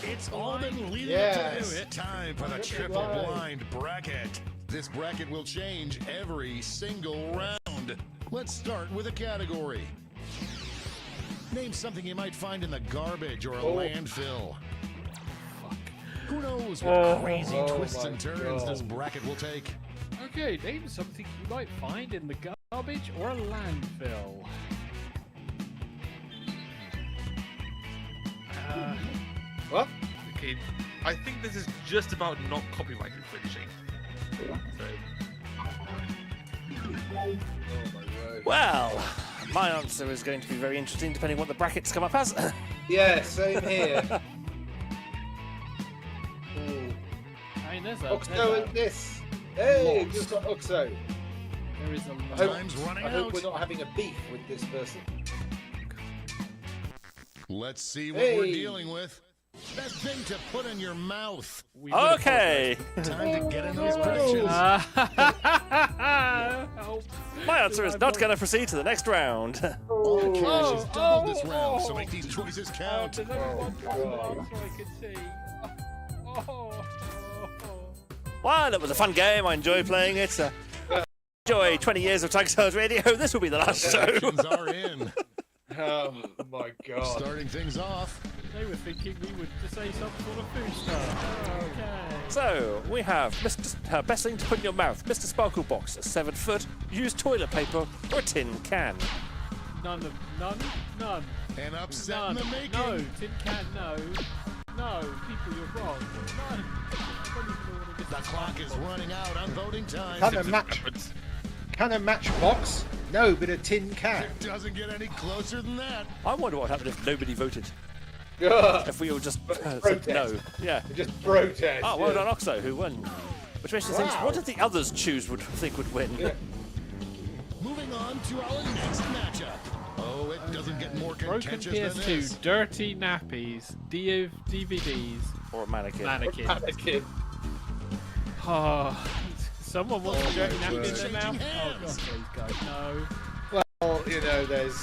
It's all been leading Yes. up to this. Time for the triple Right. blind bracket. This bracket will change every single round. Let's start with a category. Name something you might find in the garbage or a landfill. Who knows what crazy Oh twists my and turns God. this bracket will take? okay, name something you might find in the garbage or a landfill. What? Okay, I think this is just about not copyright infringing. So, Oh my word. Well, my answer is going to be very interesting depending what the brackets come up as. Yeah, same here. Ooh. I mean, there's a Oxo and this. Hey, just got Oxo. there is a I lot. hope, Time's running I hope out. we're not having a beef with this person. Let's see what we're Hey. dealing with. Best thing to put in your mouth. We would have Okay. Time to get in those predictions. Help. My answer is not going to proceed to the next round. All the cash is doubled this oh, round, so oh. make these choices count. There's only one God. problem, so I can see. Oh. Well, it was a fun game. I enjoyed playing it. Enjoy enjoy 20 years of TigerTails Radio. This will be the last show. Questions are in. Oh my god. Starting things off. They were thinking we would just say some sort of food stuff. Okay. So, we have Mr. Best thing to put in your mouth, Mr. Sparkle Box, a 7-foot, used toilet paper, or a tin can. None. An upset None. in the making. No, tin can, no. No, people, you're wrong. None. I don't even know what it is. The clock is running out on voting time. Can a matchbox? No, but a tin can. It doesn't get any closer than that. I wonder what happened if nobody voted. Ugh. If we all just said Protest. no. Yeah. Just protest. Oh, well done, Oxo, who won. Which makes me think, Wow. what did the others think would win? Yeah. Moving on to our next matchup. Oh, it doesn't get more Broken contentious than this. PS2, dirty nappies, DVDs, Or a mannequin. mannequin. Oh, someone wants a dirty napkin in their mouth? Shaking Oh, God, hands. please, guys, no. Well, you know, there's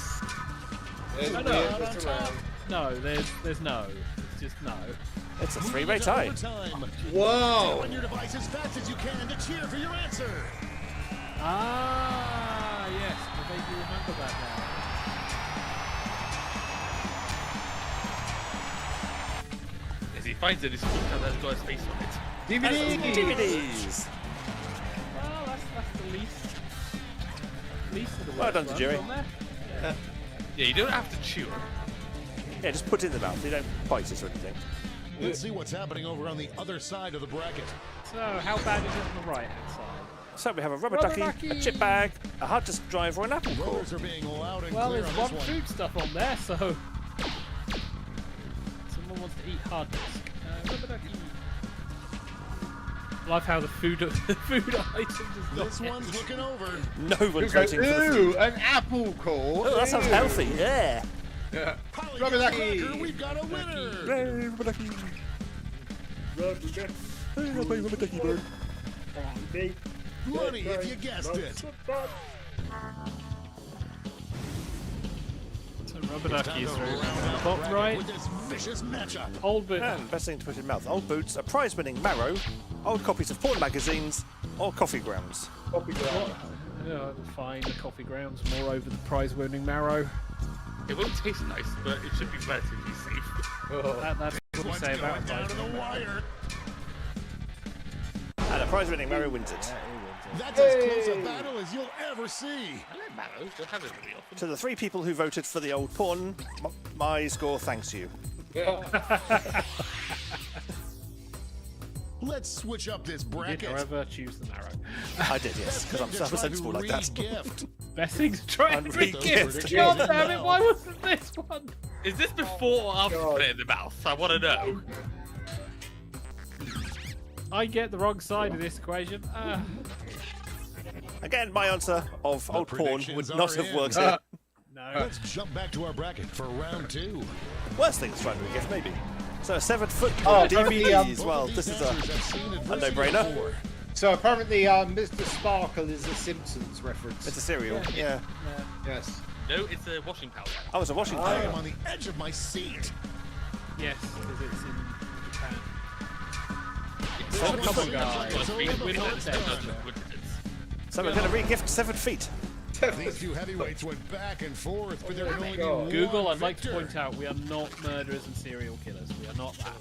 No, weirdness around. No, there's no. It's just no. It's a Moving three-way to tie. overtime. Whoa! On your device as fast as you can to cheer for your answer. Ah, yes, I vaguely remember that now. As he finds it, his foot has got his face on it. DVDs. Well, that's the least of the Well worst done to ones Jerry. on there. Yeah, you don't have to chew. Yeah, just put it in the mouth. They don't bite us or anything. Let's see what's happening over on the other side of the bracket. So, how bad is it on the right hand side? So we have a rubber Rubber ducky, a ducky. chip bag, a hard disk drive, or an apple core. Voters are being loud and Well, clear there's on one this food stuff on there, so someone wants to eat hard disk. Rubber ducky. Love how the food items is This one's looking over. No one's voting for the food. Ooh, an apple core. Oh, that sounds Ew. healthy. Yeah. Yeah. Rubber Ducky, we've got a winner. Hey, rubber ducky. Hey, I'll play rubber ducky bird. Money if you guessed it. So rubber Time ducky to is through. round out the Bottom bracket right, with this vicious matchup. old boot. And best thing to put in mouth. Old boots, a prize-winning marrow, old copies of porn magazines, or coffee grounds. Yeah, fine, the coffee grounds, more over the prize-winning marrow. It won't taste nice, but it should be relatively safe. That's what we What's say going about down to the prize-winning marrow. wire? And a prize-winning marrow wins it. That's as close a battle as you'll ever see. I like marrow, don't have it really often. To the 3 people who voted for the old porn, my score thanks you. Let's switch up this Did, bracket. however, choose the marrow. I did, yes, because I'm so sensible like that. Gift. Best thing to try and And re-gift. re-gift. God damn it, why wasn't this one? Is this before or after God. put it in the mouth? I want to know. I get the wrong side of this equation. Again, my answer of old porn would predictions not are have in. worked here. No. Let's jump back to our bracket for round 2. Worst thing to try to gift, maybe. So a 7-foot Oh, DVDs. apparently, Well, Both of this these is answers have seen adversity no-brainer. before. So apparently, Mr. Sparkle is a Simpsons reference. it's a cereal. Yeah. Yes. No, it's a washing powder. Oh, it's a washing I am powder. on the edge of my seat. Yes, because it's in Japan. So, come on, guys. It's over the top done. so we're going to re-gift 7 feet. These two heavyweights went back and forth, but there can only be God. one Google, I'd like to victor. point out we are not murderers and serial killers. We are not that.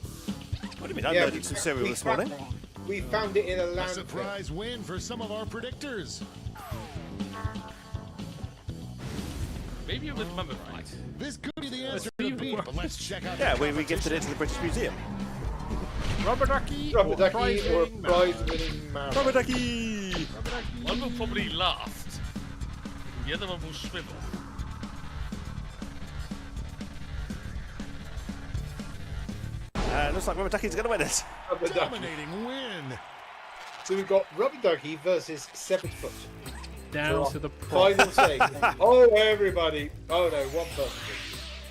What do you mean? I Yeah, murdered some cereal this morning. We found it in a A landfill. surprise win for some of our predictors. Maybe it was mummified. This could be the answer to be the beat, worse. but let's check out Yeah, the we re-gifted it to the British Museum. Rubber ducky Rubber or ducky or prize-winning marrow? prize-winning marrow. Rubber ducky! Rubber ducky. One will probably last. The other one will swivel. Looks like Rubber Ducky's going to win it. Rubber ducky. dominating win. So we've got Rubber Ducky versus 7-foot. Down to the prom. Final say. Oh, everybody. Oh, no, one person.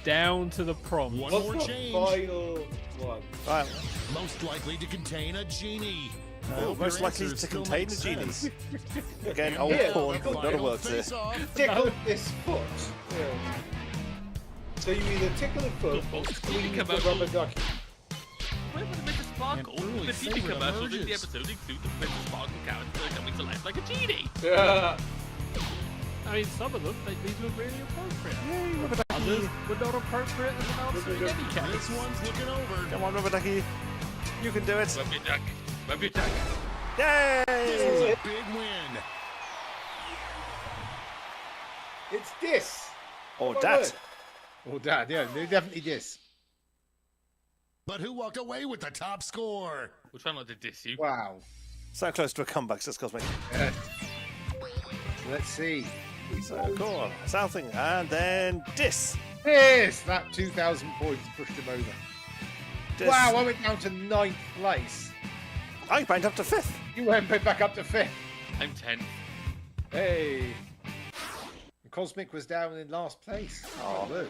Down to the prom. One What's more the change. final one? Right. Most likely to contain a genie. Oh, Hope most your likely answers to still contain make a genie. sense. Again, old Yeah, porn, The not a final word here. face-off. Tickle this foot. Yeah. So you either tickle a foot or Foot. squeeze Come the out. rubber ducky. Where would I make this Sparkle. The TV commercials in the episode include the Princess Sparkle character coming to life like a genie. I mean, some of them, these were really appropriate. Others were not appropriate as an answer in any case. This one's looking over. Come on, Rubber Ducky. You can do it. Rub your duck. Rub your duck. Yay! This was a big win. It's this. Or that. Or that, yeah, definitely this. But who walked away with the top score? We'll try not to diss you. Wow. So close to a comeback, says Cosmic. Let's see. So cool. Something. And then Dis. This! That 2,000 points pushed him over. Dis. Wow, I went down to 9th place. I went up to 5th. You went back up to 5th. I'm 10th. Hey. And Cosmic was down in last place. Oh. Look.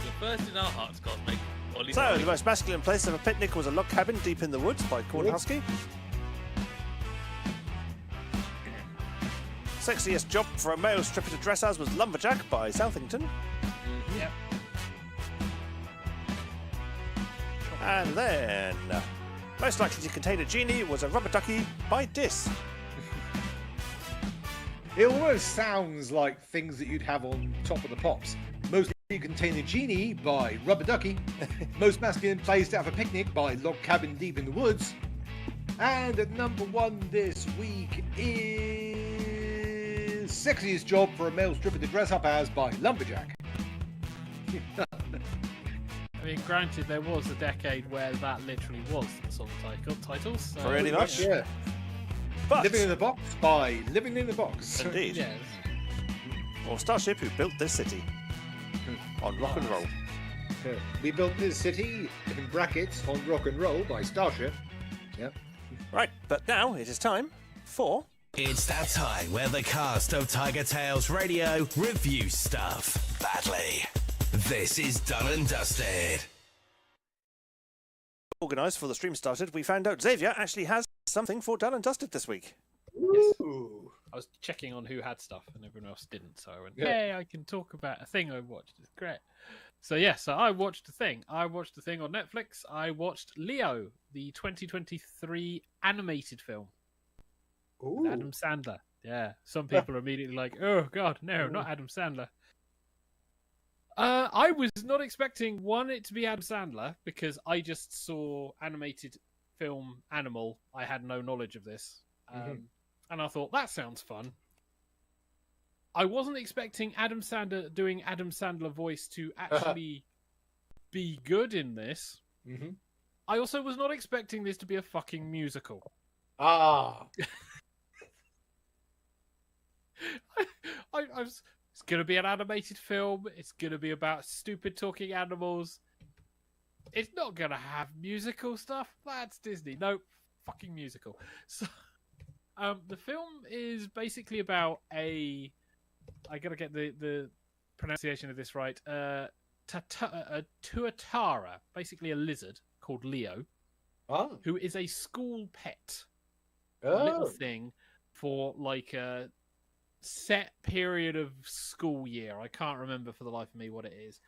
You're first in our hearts, Cosmic. Or at least So, the most masculine place of a picnic was a log cabin deep in the woods by Corn Husky. Sexiest job for a male stripper to dress as was Lumberjack by Southington. Yep. And then, most likely to contain a genie was a Rubber Ducky by Dis. It almost sounds like things that you'd have on Top of the Pops. Most likely to contain a genie by Rubber Ducky. Most masculine place to have a picnic by Log Cabin Deep in the Woods. And at number 1 this week is Sexiest Job for a Male Stripper to Dress Up As by Lumberjack. I mean, granted, there was a decade where that literally was the song titles. So Pretty much. Yeah. But, Living in the Box by Living in the Box. indeed, yes. or Starship who built this city on rock and roll. We built this city, in brackets, on rock and roll by Starship. Yep. Right, but now it is time for... It's that time where the cast of TigerTails Radio review stuff badly. This is Done and Dusted. Organised before the stream started, we found out Xavier actually has something for Done and Dusted this week. Ooh. I was checking on who had stuff and everyone else didn't, so I went, Yeah. hey, I can talk about a thing I watched. It's great. So I watched a thing. I watched a thing on Netflix. I watched Leo, the 2023 animated film. With Adam Sandler. Yeah. Some people are immediately like, oh, God, no, not Adam Sandler. I was not expecting, it to be Adam Sandler, because I just saw animated film Animal. I had no knowledge of this. And I thought, that sounds fun. I wasn't expecting Adam Sandler doing Adam Sandler voice to actually be good in this. I also was not expecting this to be a fucking musical. It's going to be an animated film. It's going to be about stupid talking animals. It's not going to have musical stuff. That's Disney. No, fucking musical. So, the film is basically about I got to get the pronunciation of this right. Tuatara, basically a lizard called Leo, who is a school pet. A little thing for like a set period of school year. I can't remember for the life of me what it is.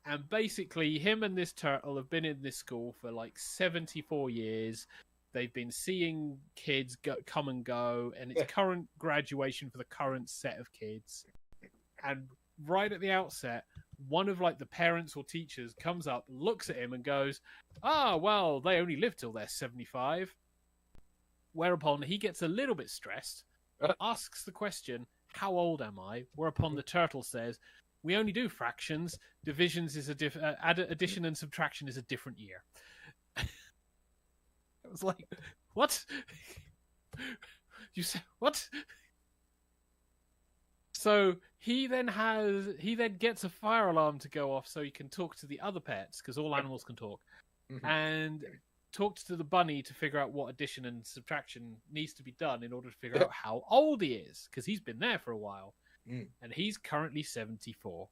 And basically, him and this turtle have been in this school for like 74 years. They've been seeing kids come and go, and it's current graduation for the current set of kids. And right at the outset, one of like the parents or teachers comes up, looks at him and goes, well, they only live till they're 75. Whereupon he gets a little bit stressed, asks the question, how old am I? Whereupon the turtle says, we only do fractions. Divisions is addition and subtraction is a different year. It was like, what? You said what? So he then gets a fire alarm to go off so he can talk to the other pets, because all animals can talk, and talks to the bunny to figure out what addition and subtraction needs to be done in order to figure out how old he is, because he's been there for a while, and he's currently 74.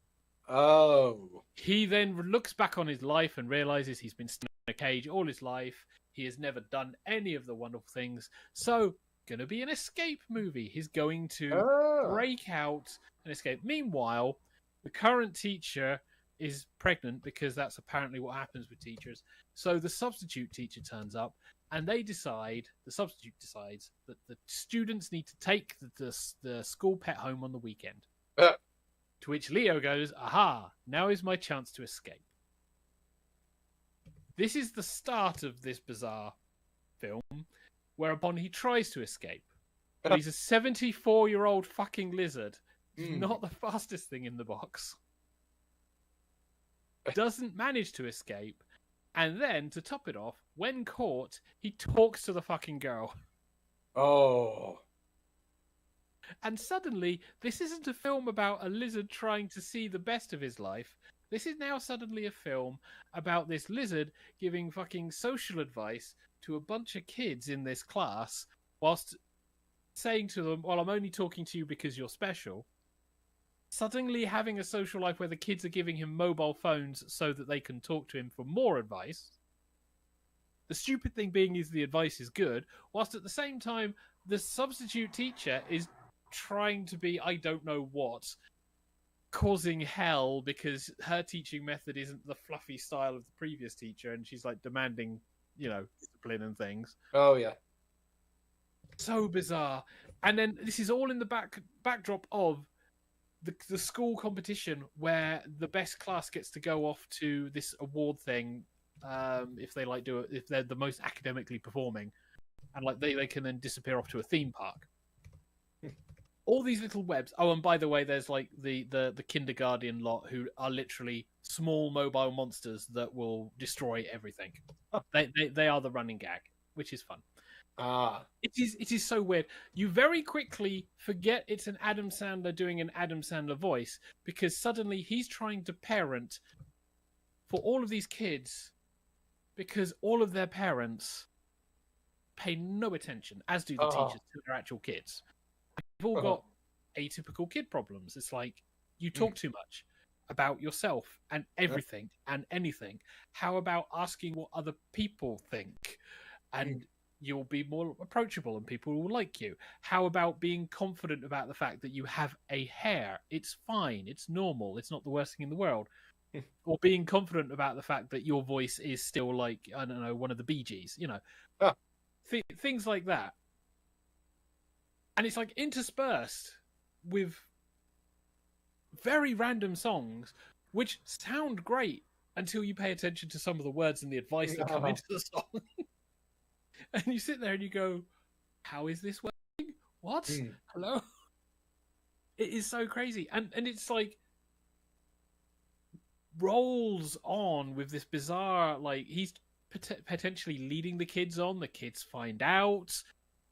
He then looks back on his life and realizes he's been stuck in a cage all his life. He has never done any of the wonderful things. So, going to be an escape movie. He's going to break out and escape. Meanwhile, the current teacher is pregnant, because that's apparently what happens with teachers. So the substitute teacher turns up, and the substitute decides that the students need to take the school pet home on the weekend. To which Leo goes, aha, now is my chance to escape. This is the start of this bizarre film, whereupon he tries to escape. But he's a 74-year-old fucking lizard. Not the fastest thing in the box. Doesn't manage to escape. And then, to top it off, when caught, he talks to the fucking girl. Oh. And suddenly, this isn't a film about a lizard trying to see the best of his life. This is now suddenly a film about this lizard giving fucking social advice to a bunch of kids in this class, whilst saying to them, well, I'm only talking to you because you're special. Suddenly having a social life where the kids are giving him mobile phones so that they can talk to him for more advice. The stupid thing being is the advice is good, whilst at the same time, the substitute teacher is trying to be, I don't know what, causing hell because her teaching method isn't the fluffy style of the previous teacher, and she's like demanding, discipline and things. Oh, yeah. So bizarre. And then this is all in the backdrop of the school competition where the best class gets to go off to this award thing if they if they're the most academically performing, and like they can then disappear off to a theme park. All these little webs. Oh, and by the way, there's like the kindergarten lot who are literally small mobile monsters that will destroy everything. They are the running gag, which is fun. It is so weird. You very quickly forget it's an Adam Sandler doing an Adam Sandler voice, because suddenly he's trying to parent for all of these kids because all of their parents pay no attention, as do the teachers, to their actual kids. They've all got atypical kid problems. It's like, you talk too much about yourself and everything and anything. How about asking what other people think? And you'll be more approachable and people will like you. How about being confident about the fact that you have a hair? It's fine. It's normal. It's not the worst thing in the world. Or being confident about the fact that your voice is still like, I don't know, one of the Bee Gees, things like that. And it's like interspersed with very random songs, which sound great until you pay attention to some of the words and the advice that come into the song. And you sit there and you go, how is this working? What? Hello? It is so crazy. And it's like rolls on with this bizarre, like, he's potentially leading the kids on. The kids find out.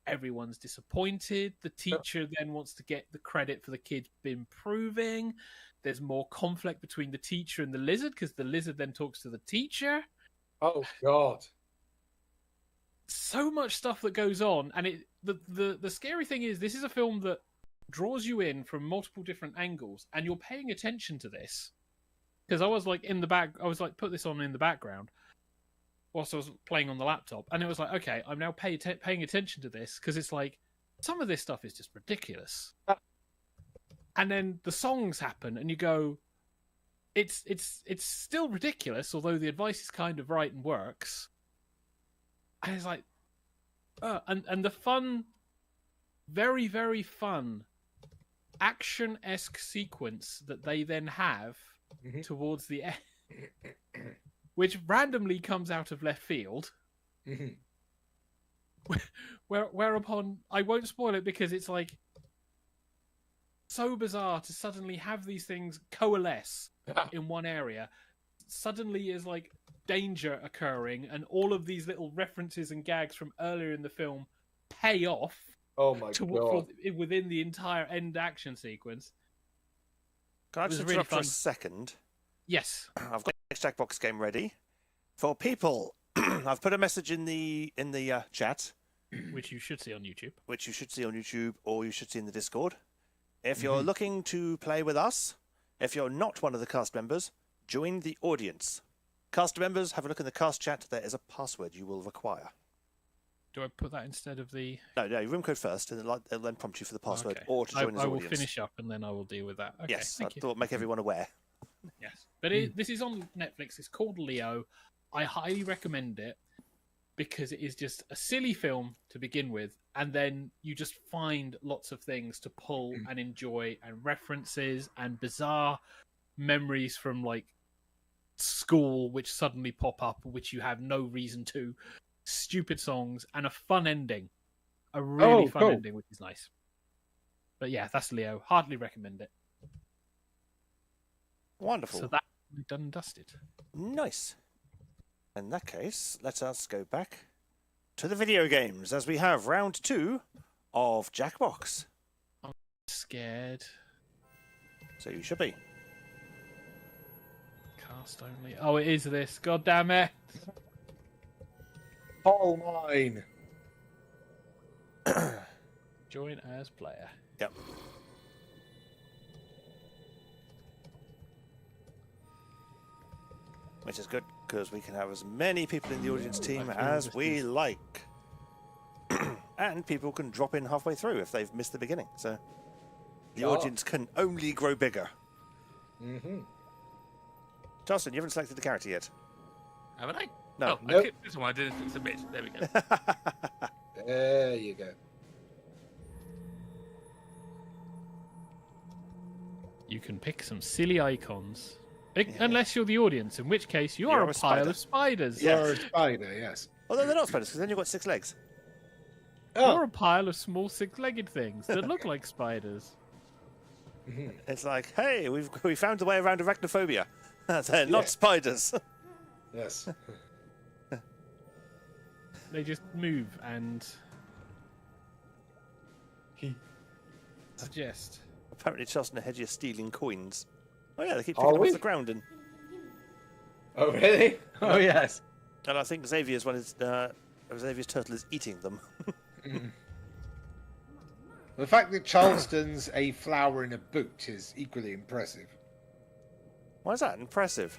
Everyone's disappointed. The teacher then wants to get the credit for the kids improving. There's more conflict between the teacher and the lizard because the lizard then talks to the teacher. Oh, God. So much stuff that goes on. And the scary thing is, this is a film that draws you in from multiple different angles, and you're paying attention to this. Because I was like put this on in the background whilst I was playing on the laptop, and it was like, okay, I'm now paying attention to this, because it's like, some of this stuff is just ridiculous. And then the songs happen, and you go, it's still ridiculous, although the advice is kind of right and works. And it's like, and the fun, very, very fun, action-esque sequence that they then have towards the end, which randomly comes out of left field. Whereupon, I won't spoil it because it's like so bizarre to suddenly have these things coalesce in one area. Suddenly is like danger occurring, and all of these little references and gags from earlier in the film pay off. Oh my God. Within the entire end action sequence. Can I just interrupt for a second? Yes. I've got the next Jackbox game ready. For people, I've put a message in the chat. Which you should see on YouTube. Which you should see on YouTube, or you should see in the Discord. If you're looking to play with us, if you're not one of the cast members, join the audience. Cast members, have a look in the cast chat. There is a password you will require. Do I put that instead of the... No, room code first, and it'll then prompt you for the password, or to join as audience. I will finish up, and then I will deal with that. Okay, yes, I thought make everyone aware. Yes, but this is on Netflix. It's called Leo. I highly recommend it because it is just a silly film to begin with, and then you just find lots of things to pull and enjoy, and references and bizarre memories from like school which suddenly pop up, which you have no reason to. Stupid songs and a fun ending, a really fun ending, which is nice. But yeah, that's Leo. Hardly recommend it. Wonderful. So that's done and dusted. Nice. In that case, let us go back to the video games as we have round 2 of Jackbox. I'm scared. So you should be. Cast only. Oh, it is this. God damn it. All mine. Join as player. Yep. Which is good, because we can have as many people in the audience team as we like. And people can drop in halfway through if they've missed the beginning. So the audience can only grow bigger. Mm-hmm. Justin, you haven't selected the character yet. Haven't I? No. I clicked this one. I didn't submit. There we go. There you go. You can pick some silly icons. Unless you're the audience, in which case you are a pile spider. of spiders. You're a spider, yes. Although they're not spiders, because then you've got 6 legs. You're a pile of small six-legged things that look like spiders. It's like, hey, we found a way around arachnophobia. They're not spiders. Yes. They just move and suggest. Apparently, Charleston and Hedgie are stealing coins. Oh yeah, they keep picking them off the ground, and Oh really? Oh yes. I think Xavier's one is Xavier's turtle is eating them. The fact that Charleston's a flower in a boot is equally impressive. Why is that impressive?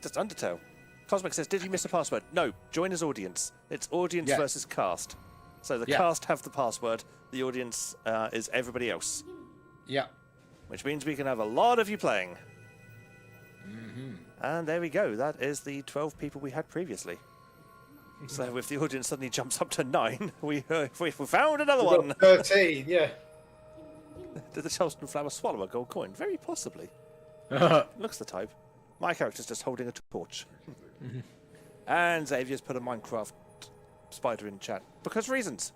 Just Undertale. Cosmic says, "Did you miss a password?" No. Join as audience. It's audience versus cast. So the cast have the password. The audience is everybody else. Yeah. Which means we can have a lot of you playing. And there we go. That is the 12 people we had previously. So if the audience suddenly jumps up to 9, we found another one. 13, yeah. Did the Charleston flower swallow a gold coin? Very possibly. Looks the type. My character's just holding a torch. And Xavier's put a Minecraft spider in chat. Because reasons.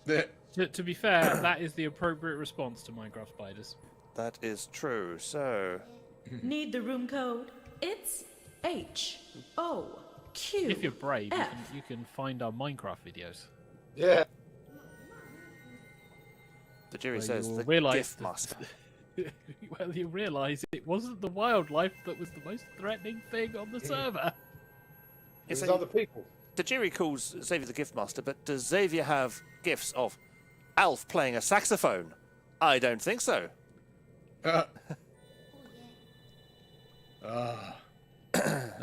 To be fair, that is the appropriate response to Minecraft spiders. That is true. So... Need the room code? It's HOQ. If you're brave, you can find our Minecraft videos. Yeah. The jury says the gift master. Well, you realise it wasn't the wildlife that was the most threatening thing on the server. It's other people. The jury calls Xavier the gift master, but does Xavier have gifts of Alf playing a saxophone? I don't think so. No,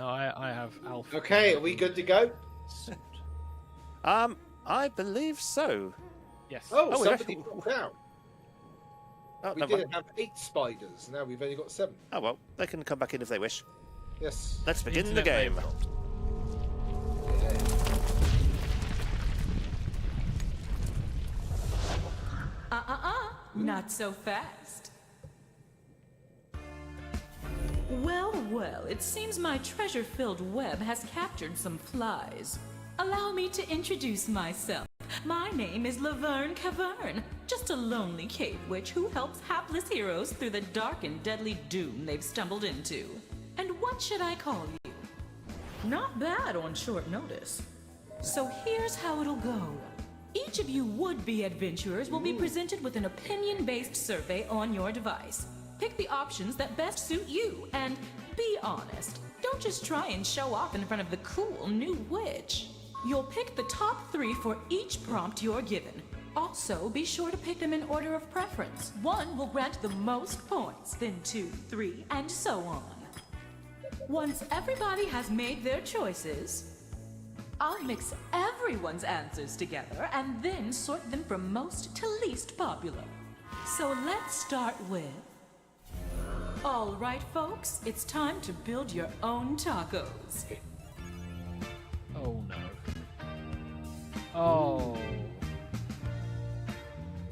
I have Alf. Okay, are we good to go? I believe so. Yes. Oh, somebody dropped out. Oh, We did have 8 spiders. Now we've only got 7. Oh well, they can come back in if they wish. Yes. Let's begin the Internet game. may have dropped. Not so fast. Well, well, it seems my treasure-filled web has captured some flies. Allow me to introduce myself. My name is Laverne Cavern, just a lonely cave witch who helps hapless heroes through the dark and deadly doom they've stumbled into. And what should I call you? Not bad on short notice. So here's how it'll go. Each of you would-be adventurers will be presented with an opinion-based survey on your device. Pick the options that best suit you, and be honest. Don't just try and show off in front of the cool new witch. You'll pick the top 3 for each prompt you're given. Also, be sure to pick them in order of preference. 1 will grant the most points, then 2, 3, and so on. Once everybody has made their choices, I'll mix everyone's answers together and then sort them from most to least popular. So let's start with All right, folks, it's time to build your own tacos. Oh no. Oh.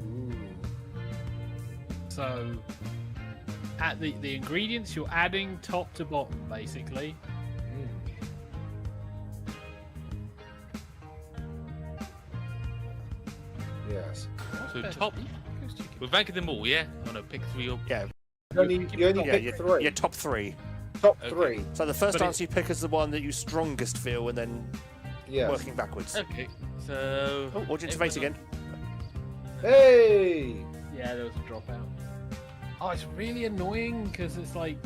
Ooh. So, at the ingredients you're adding top to bottom, basically. Yes. So top. We're ranking them all, yeah? Oh no, pick 3 or... Yeah. You only pick 3. Yeah, top 3. Top Okay. 3. So the first answer you pick is the one that you strongest feel, and then Yes. working backwards. Okay, so... Oh, audience debate again. Hey! Yeah, there was a dropout. Oh, it's really annoying because it's like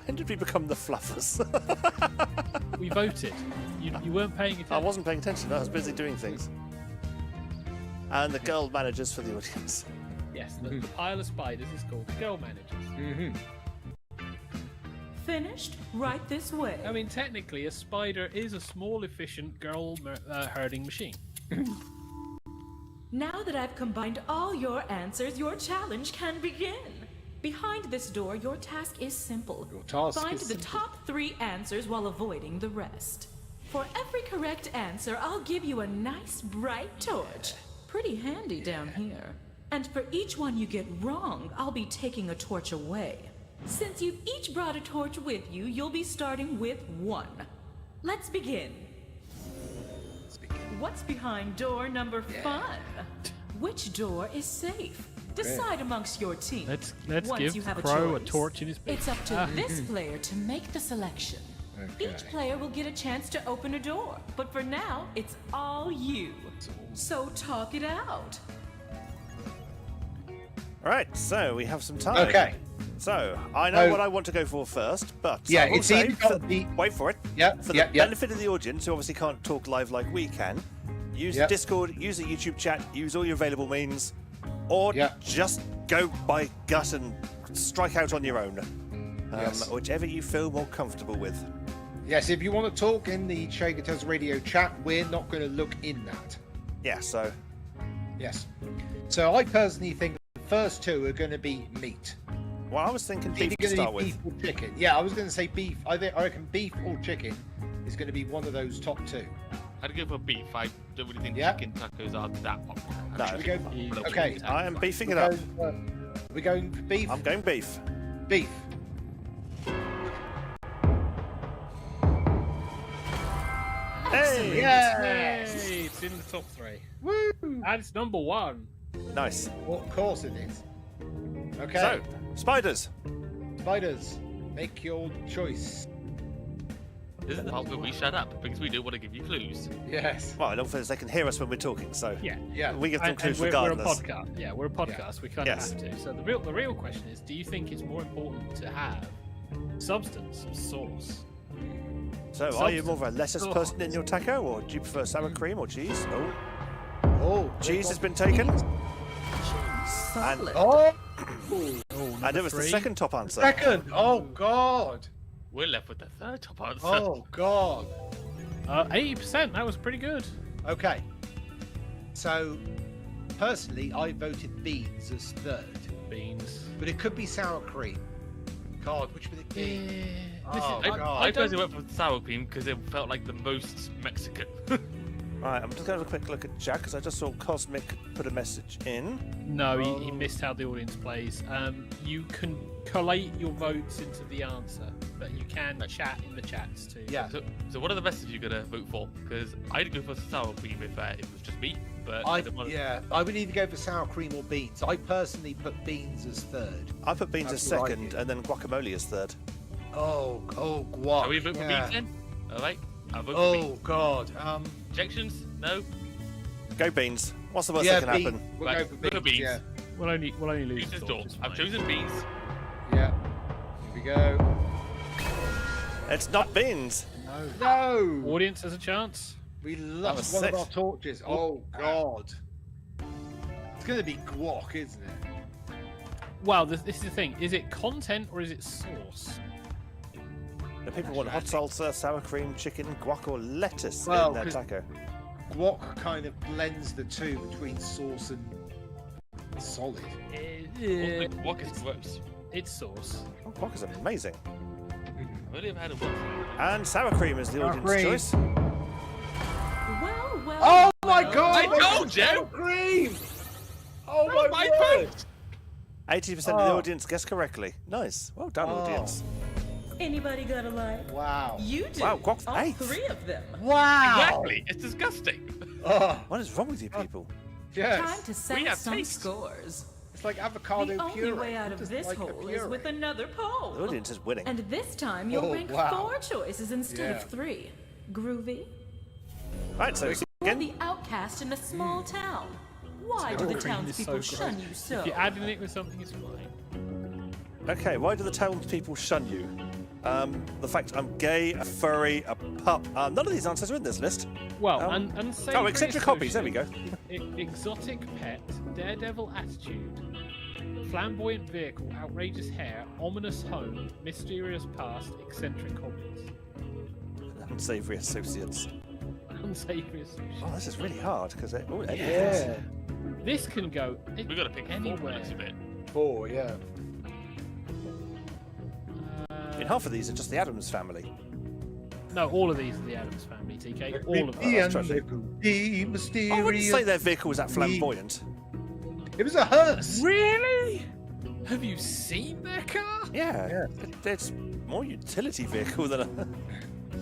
When did we become the fluffers? we voted. You weren't paying attention. I wasn't paying attention. I was busy doing things. And the girl managers for the audience. Yes, the pile of spiders is called the girl managers. Finished? Right this way. I mean, technically, a spider is a small, efficient girl herding machine. Now that I've combined all your answers, your challenge can begin. Behind this door, your task is simple. Your task Find is the simple. top 3 answers while avoiding the rest. For every correct answer, I'll give you a nice bright torch. Pretty handy down here. And for each one you get wrong, I'll be taking a torch away. Since you've each brought a torch with you, you'll be starting with 1. Let's begin. What's behind door number 5? Which door is safe? Decide amongst your team. Let's Once give you have Crow a choice, torch in his beak. It's up to this player to make the selection. Okay. Each player will get a chance to open a door, but for now, it's all you. So talk it out. Right, so we have some time. Okay. So, I know Oh. what I want to go for first, but Yeah, I will it's say, either got to be... wait for it. Yep, For the benefit of the audience, who obviously can't talk live like we can, use Yep. Discord, use the YouTube chat, use all your available means, or Yep. just go by gut and strike out on your own. Yes. Whichever you feel more comfortable with. Yes, if you want to talk in the TigerTails Radio chat, we're not going to look in that. Yeah, so Yes. So I personally think the first 2 are going to be meat. well, I was thinking It's beef either to going start to with. be beef or chicken. Yeah, I was going to say beef. I reckon beef or chicken is going to be one of those top 2. I'd go for beef. I don't really think Yeah. chicken tacos are that popular. No. Should we go? But Okay. I am beefing it We're up. going for beef. I'm going beef. Beef. Hey! Yes. Yay, it's in the top 3. Woo! And it's number 1. Nice. Well, of course it is. Okay. So, spiders. Spiders, make your choice. This is the part where we shut up because we don't want to give you clues. Yes. Well, I don't feel they can hear us when we're talking, so Yeah. Yeah. we give them clues we're a regardless. podcast. Yeah, we're a podcast. We kind of Yes. have to. So the real question is: do you think it's more important to have substance or sauce? So, are you more of a lettuce person in your taco, or do you prefer sour cream or cheese? Oh, Oh, cheese has been taken, Solid. Oh, and it was the 3. second top answer. second. Oh God. We're left with the third top answer. Oh God. 80%. That was pretty good. Okay. So, personally, I voted beans as 3rd, Beans. but it could be sour cream. God, which would it be? Listen, Oh, I, God. I personally went for sour cream because it felt like the most Mexican. Right, I'm just going to have a quick look at Jack because I just saw Cosmic put a message in. No, he missed how the audience plays. You can collate your votes into the answer, but you can chat in the chats too. Yeah. So what are the rest of you gonna vote for? Because I'd go for sour cream if it was just me. But I don't wanna- I would either go for sour cream or beans. I personally put beans as 3rd. I put beans as That's what I second, did. and then guacamole as third. Oh, guac. Shall we vote for yeah. beans then? All right. I'll vote for Oh beans. God. Objections? No. Go beans. What's the worst Yeah, that can beans. happen? We'll Right, go for go for beans. beans. Yeah. We'll only lose. Beans is the door. thought, it's I've fine. chosen beans. Yeah. Here we go. It's not beans. No. Audience has a chance. We was lost one of 6th. our torches. Oh God. It's gonna be guac, isn't it? Well, this is the thing. Is it content or is it sauce? The people want hot salsa, sour cream, chicken, guac, or lettuce Well, in their 'cause- taco. Guac kind of blends the two between sauce and solid. What is gross? It's sauce. Oh, guac is amazing. I've only ever had it once. And sour cream is the Sour audience cream. choice. Well, Oh my God! I told you! Sour cream! Oh my my word! 80% of the audience guessed correctly. Nice. Well done, audience. Anybody got a like? Wow. You do. Wow, guac's All eighth. 3 of them. Wow! Exactly. It's disgusting. Oh, What is wrong with you people? yes. Time to We set have some taste. scores. It's like avocado The only puree. way out of Just this like a hole is puree. with another poll. The audience is winning. And this time you'll Oh, rank wow. 4 choices instead Yeah. of 3. Groovy? Right, so You're again. the outcast in a small town. Why do the Cream is so townspeople gross. shun you so? If you're adding it with something, it's fine. Okay, why do the townspeople shun you? The fact I'm gay, a furry, a pup. None of these answers are in this list. Well, Oh, eccentric hobbies. There we go. Exotic pet, daredevil attitude, flamboyant vehicle, outrageous hair, ominous home, mysterious past, eccentric hobbies. Unsavory associates. Unsavory association. Oh, this is really hard because Yeah. This can go We've got to pick anywhere. a bit. 4, yeah. in half of these are just the Addams family. No, all of these are the Addams family, TK. All of them. Oh, that's tragic. The mysterious. I wouldn't say their vehicle was that flamboyant. It was a hearse. Really? Have you seen their car? Yeah, it's more utility vehicle than a.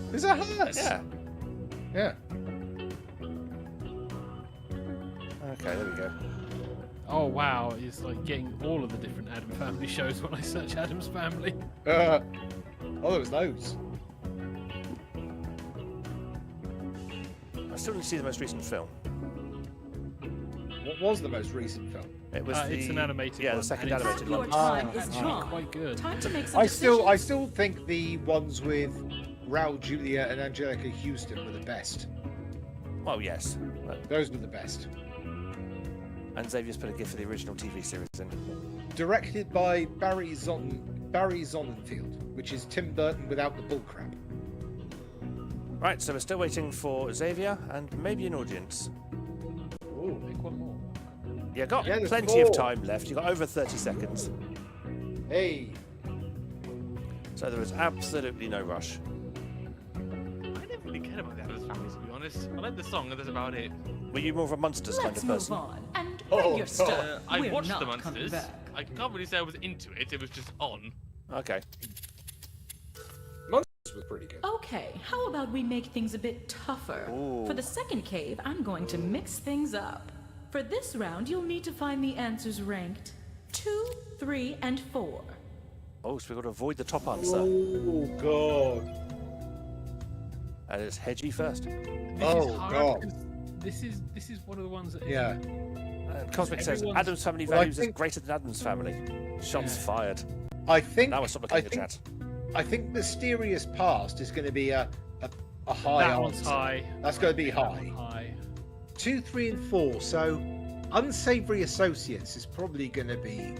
It was a hearse. Yeah. Yeah. Okay, there we go. Oh wow, it's like getting all of the different Adam Family shows when I search Adam's Family. Oh, there was loads. I still need to see the most recent film. What was the most recent film? It was It's an animated one. Yeah, the second and it's animated Your one. time is actually drawn. quite good. Time to make some I decisions. still think the ones with Raul Julia and Angelica Houston were the best. Well, yes. Those were the best. And Xavier's put a gift for the original TV series in. Directed by Barry Sonnenfeld, which is Tim Burton without the bullcrap. Right, so we're still waiting for Xavier and maybe an audience. Ooh. Pick one more. You got Yeah, there's plenty of 4. time left. You got over 30 seconds, Hey. so there is absolutely no rush. I never really cared about the Addams Family, to be honest. I like the song, and that's about it. Were you more of a Munsters kind Let's of move person? on and Oh, bring your no. stuff. I We're watched not the coming Monsters. back. I can't really say I was into it. It was just on. Okay. Monsters was pretty good. Okay, how about we make things a bit tougher? Ooh. For the second cave, I'm going to mix things up. For this round, you'll need to find the answers ranked 2, 3, and 4. Oh, so we've got to avoid the top answer. Oh, God. And it's Hedgie first. This Oh, is hard God. 'cause this is one of the ones that Yeah. And Cosmic says Everyone's- Adam's Family Well, I values is think- greater than Adam's Family. Shots Yeah. fired. I think. Now I stop looking at the chat. I think Mysterious Past is going to be a high that one's answer. high. That's going to be That one's high. high. 2, 3, and 4. So, Unsavory Associates is probably going to be.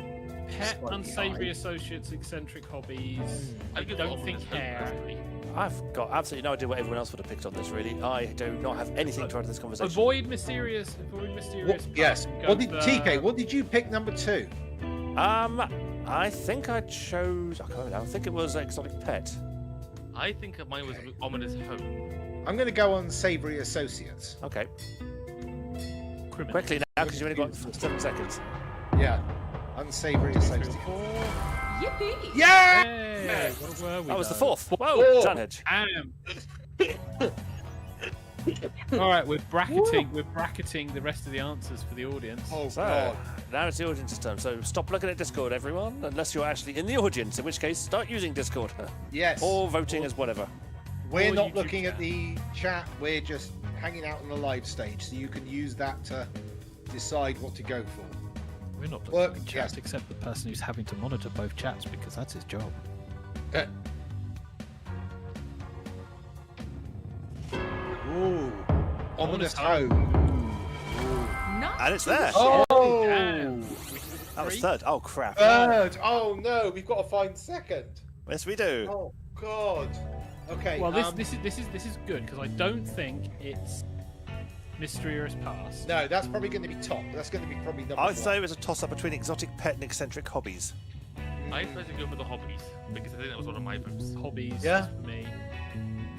Pet, slightly unsavory high. associates, eccentric hobbies. I I'd give don't Ominous think Hope, hair. personally. I've got absolutely no idea what everyone else would have picked on this, really. I do not have anything to add to this conversation. Avoid mysterious. Avoid mysterious. Yes. and go What did for- TK? What did you pick number 2? I think I chose. I can't remember. I think it was Exotic Pet. I think mine was Ominous Home. I'm going to go on Savory Associates. Okay. Criminal. Quickly now, because you've only got 7 seconds. Yeah. Unsavory Associates. Yippee! Yeah! Hey, what were we? That was the though? fourth. Whoa, done Hedge. All right, we're bracketing the rest of the answers for the audience. Oh, So, God. now it's the audience's turn. So stop looking at Discord, everyone, unless you're actually in the audience, in which case start using Discord. Yes. Or voting as whatever. We're or not YouTube looking chat. at the chat. We're just hanging out on the live stage, so you can use that to decide what to go for. We're not Well, looking at chats yes. except the person who's having to monitor both chats because that's his job. Ooh. Ominous Home. Not And it's too there. shabby. Oh! Damn. That was third. Oh, crap. Third. Oh, no. We've got to find second. Yes, we do. Oh, God. Okay. Well, this is good because I don't think it's mysterious past. No, that's probably going to be top. That's going to be probably number I'd one. say it was a toss-up between Exotic Pet and Eccentric Hobbies. I decided to go for the hobbies because I think that was one of my votes. Hobbies Yeah. for me.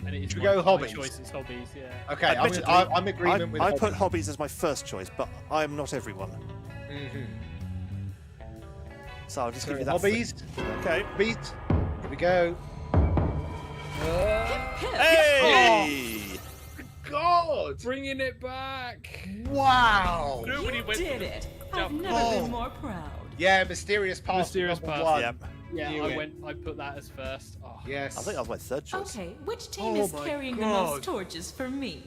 And it is Should we my, go hobbies? My choice is hobbies, yeah. Okay, Admittedly, I'm in agreement with I hobbies. put hobbies as my first choice, but I'm not everyone. Mhm. So I'll just So give you that. hobbies. Okay. Hobbies. Here we go. Hey! God! Bringing it back! Wow! Nobody You went did for the it! jump. I've never been more proud. Yeah, mysterious path. Mysterious number path, one. Yep. Yeah, Knew it. I put that as first. Oh. Yes. I think that was my third choice. Okay, which team Oh is my carrying the God. most torches for me?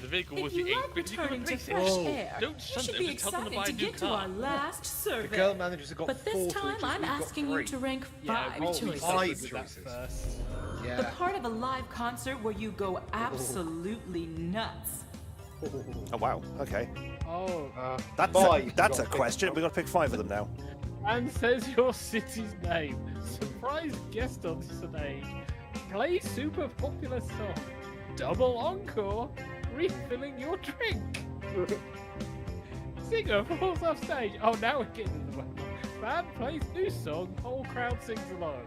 The vehicle If was you the love ink, but you could returning to replace fresh it. air, Don't you shun should them, be just tell them to excited buy a to new get to our car. last The survey. girl manager's got But this 4 time torches. I'm We've got asking 3. you to rank Yeah, 5 we choices. five did that choices. first. The Yeah. part of a live concert where you go absolutely nuts. Oh wow. Okay. Oh. That's Five. that's a Got to pick question. We've got to pick 5 of them now. And says your city's name. Surprise guest on stage. Play super popular song. Double encore. Refilling your drink. Singer falls off stage. Oh, now we're getting in the way. Band plays new song. Whole crowd sings along.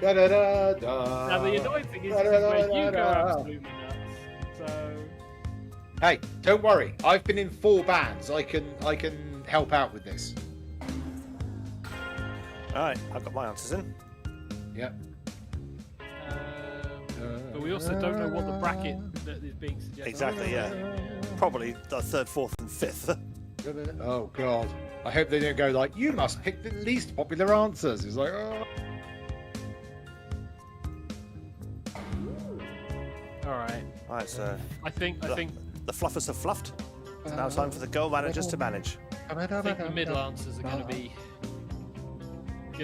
Da, da, da, da. Now the annoying thing is, Da, this da, is where da, you go da. absolutely nuts. So Hey, don't worry. I've been in 4 bands. I can help out with this. All right. I've got my answers in. Yep. but we also don't know what the bracket that is being suggested. Exactly. Yeah. Probably the 3rd, 4th, and 5th. Oh God. I hope they don't go like, you must pick the least popular answers. It's like, oh. All right. All right. So I think the fluffers have fluffed. It's now time for the goal managers to manage. the middle answers are going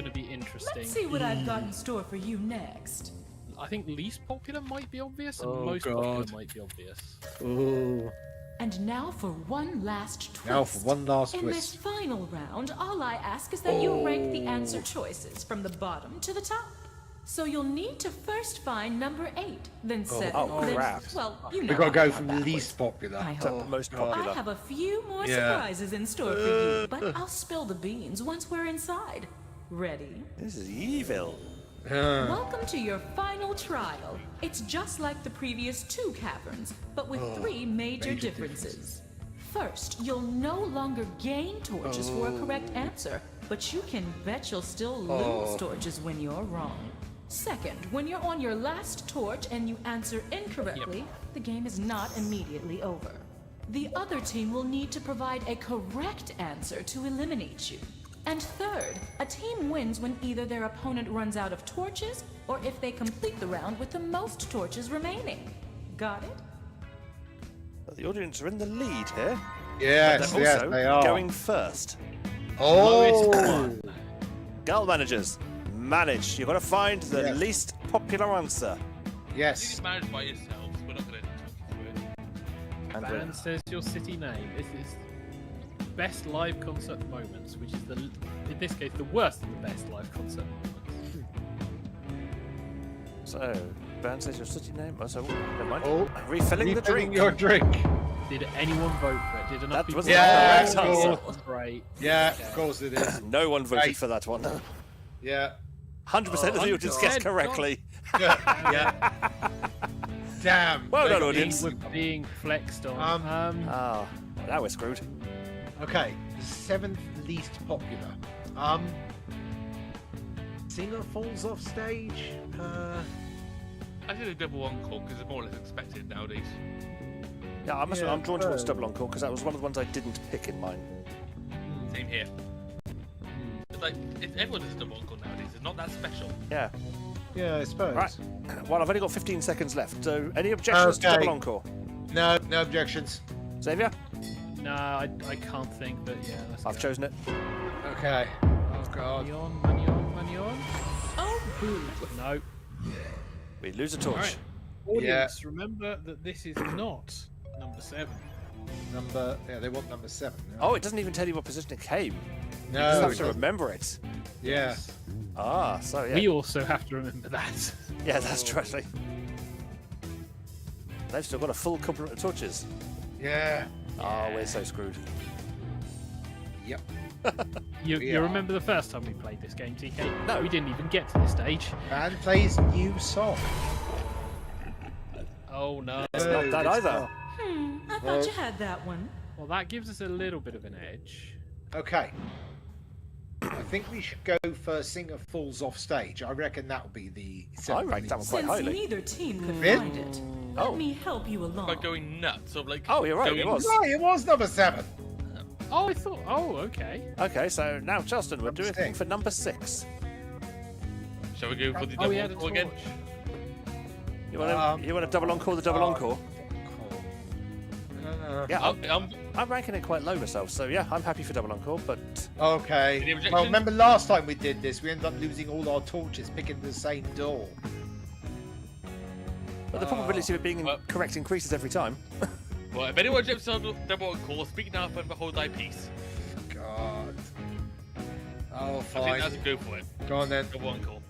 to be interesting. Let's see what I've got in store for you next. I think least popular might be obvious, and Oh, most God. popular might be obvious. Ooh. And now for one last twist. Now for one last In this twist. final round, all I ask is that you rank the answer choices from the bottom to the top. So you'll need to first find number 8, then 7, oh, then crap. well, you know. We've got to I go got from backwards. least popular. I To hope. most I popular. have a few more Yeah. surprises in store for you, but I'll spill the beans once we're inside. Ready? This is evil. Welcome to your final trial. It's just like the previous 2 caverns, but with 3 major differences. First, you'll no longer gain torches for a correct answer, but you can bet you'll still lose torches when you're wrong. Second, when you're on your last torch and you answer incorrectly, the game is not immediately over. The other team will need to provide a correct answer to eliminate you. And third, a team wins when either their opponent runs out of torches or if they complete the round with the most torches remaining. Got it? The audience are in the lead here. Yes, They're yes, also they are. going first. Oh, Girl managers, manage. You've got to find the Yes. least popular answer. yes. It's managed by yourselves. We're not going to talk through it. And we're- Band says your city name. This is best live concert moments, which is in this case the worst of the best live concert moments. So, band says your city name. Oh, so, never mind. Oh, refilling the drink. Your drink. Did anyone vote for it? Did enough That people was vote the Yeah, correct of answer. course. That's great. Yeah, of course it is. No one voted Right. for that one. Yeah. 100% of the audience guessed 100%. correctly. Yeah. Damn. Well done, They got audience. We're being flexed on. Oh, now we're screwed. Okay, the 7th least popular. Singer falls off stage. I think a double encore because it's more or less expected nowadays. Yeah, I must Yeah, I'm drawn towards double encore because that was one of the ones I didn't pick in mine. Same here. It's like everyone does a double encore nowadays. It's not that special. Yeah. Yeah, I suppose. Right. Well, I've only got 15 seconds left. So, any objections to Okay. double encore? No objections. Xavier? No, I can't think, but yeah. Let's I've go. chosen it. Okay. Oh God. Money on. Oh, boo. No. We lose a torch. All right. Audience, remember that this is not number 7. Yeah, they want number 7. Oh, it doesn't even tell you what position it came. no. You just have it to doesn't. remember it. Yeah. Ah, so yeah. We also have to remember that. Yeah, that's true, actually. They've still got a full complement of torches. Yeah. Oh, we're so screwed. Yep. You remember the first time we played this game, TK? No. We didn't even get to this stage. Band plays new song. Oh, no. It's not that either. I thought you had that one. Well, that gives us a little bit of an edge. Okay. I think we should go for Singer Falls Off Stage. I reckon that would be the... I ranked that one quite Since highly. neither team could Really? find it, let me help you along. By going nuts, sort of like. Oh, you're right, going- it was. No, it was number 7. Oh, I thought... Oh, okay. Okay, so now, Charleston, we're doing Six. for number 6. Shall we go for the Oh, double we had a encore again? torch. You want to double encore the double encore? Yeah, I'm ranking it quite low myself, so yeah, I'm happy for double encore, but... Okay. Any objections? Well, remember last time we did this, we ended up losing all our torches, picking the same door. But the probability of it being correct increases every time. Well, if anyone jumps on double encore, speak now and behold thy peace. God. Oh, I think fine. that's a go for it. Go on then. Double encore.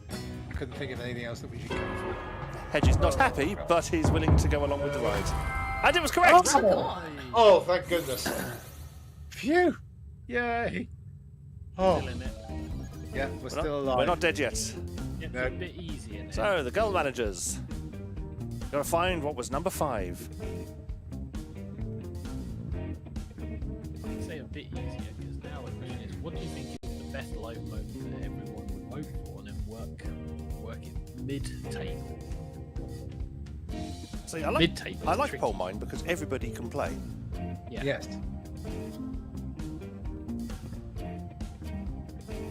I couldn't think of anything else that we should go for. Hedge is not happy, but he's willing to go along with the ride. And it was correct! Oh, thank goodness. Phew. Yay. Oh, Still in it. yeah, we're still alive. We're not dead yet. It's No. a bit easier now. So, the goal managers. Gotta find what was number 5. I'd say a bit easier, because now the question is, what do you think is the best live mode that everyone would vote for, and then work it mid-table? See, I like Mid-table. is tricky. pole mine because everybody can play. Yeah. Yes.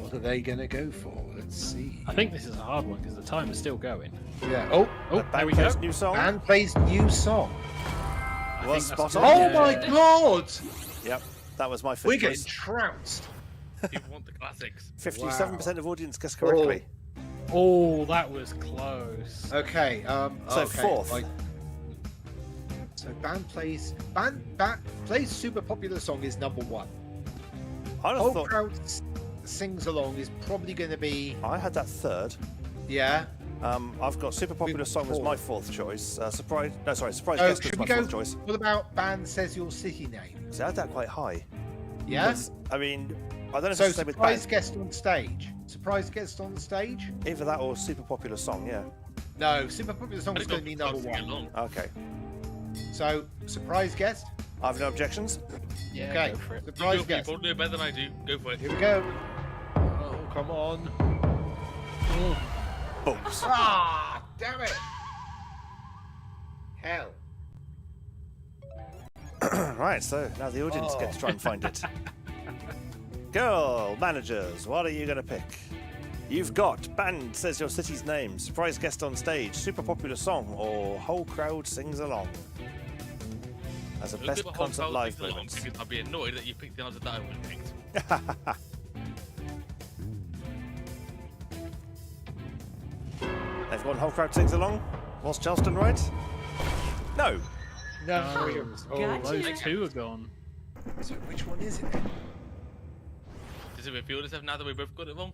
What are they going to go for? Let's see. I think this is a hard one because the time is still going. Yeah. Oh, Oh, there we go. New song. and plays new song. I Was think that's spot a on. good- Oh my God! Yep, that was my 5th We're getting choice. trounced. People want the classics. 57% of audience guessed correctly. Oh, that was close. Okay. So okay. 4th. So band plays super popular song is number 1. I'd have Whole thought crowd sings along is probably going to be I had that 3rd. yeah. I've got super popular song as my 4th choice. Surprise Oh, guest was should my we go? 4th choice. What about band says your city name? So I had that quite high. Yeah. Because, I mean, I don't know if So it's the same with surprise band. guest on stage. Surprise guest on stage? Either that or super popular song, yeah. No, super popular song I is think going to be number sing 1. along. Okay. So surprise guest. I have no objections. Yeah, Okay. go for it. You Surprise go, guest. people do it better than I do. Go for it. Here we go. Oh, come on. Booms. Ah, damn it. Hell. Right, so now the audience get to try and find it. Girl managers, what are you going to pick? You've got band says your city's name, surprise guest on stage, super popular song, or whole crowd sings along. As a Look best at the whole concert crowd live sings along, moments. because I'd be annoyed that you picked the answer that I would have picked. They've gone whole crowd sings along. Was Charleston right? No. No. Gotcha. Those two are gone. So which one is it? Does it reveal itself now that we both got it wrong?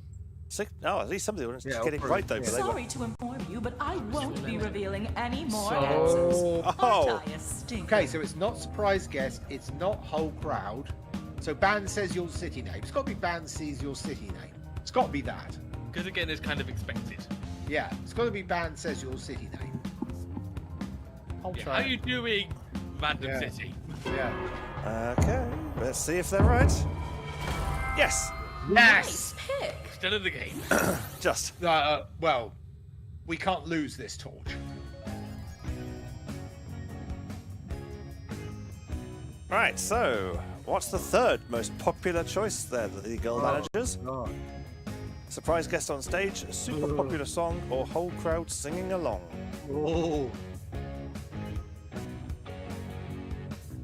Oh, at least some of the audience Yeah, just get it probably, right though. yeah. But they were. Sorry to inform you, but I won't be revealing any more So- answers. Oh. Aren't I a stinker? Okay, so it's not surprise guest, it's not whole crowd. So band says your city name. It's got to be band sees your city name. It's got to be that. Because again, it's kind of expected. Yeah, it's got to be band says your city name. I'll Yeah, try. how are you doing, Random Yeah. City? Yeah. Okay, let's see if they're right. Yes, Nice pick. Still in the game. just. Well, we can't lose this torch. Right, so what's the 3rd most popular choice there, the girl managers? God. Surprise guest on stage, super popular song, or whole crowd singing along? Oh.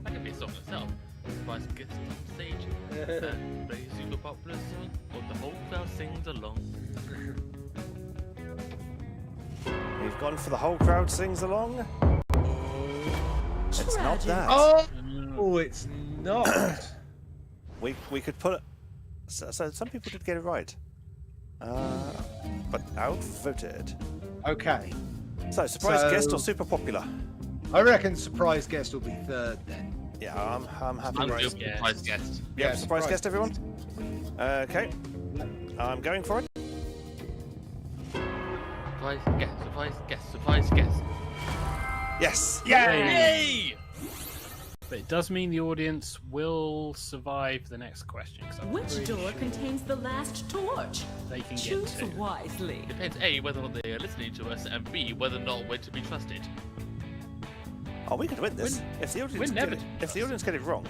That could be a song itself. Surprise guest on stage. Play a super popular song, or the whole crowd sings along. We've gone for the whole crowd sings along. It's not Tragic. that. Oh, it's not. We could put it. So some people did get it right, but outvoted. Okay. So surprise So- guest or super popular? I reckon surprise guest will be 3rd then. Yeah, I'm happy. I'm Right. just surprise guest. Yeah, Yeah, surprise surprise. guest, everyone. Okay. I'm going for it. Surprise, guess, surprise, guess, surprise, guess. Yes. Yay! But it does mean the audience will survive the next question. Which door contains the last torch? They can Choose get to. wisely. Depends A, whether or not they are listening to us, and B, whether or not we're to be trusted. Oh, we could win this. If the audience get it wrong,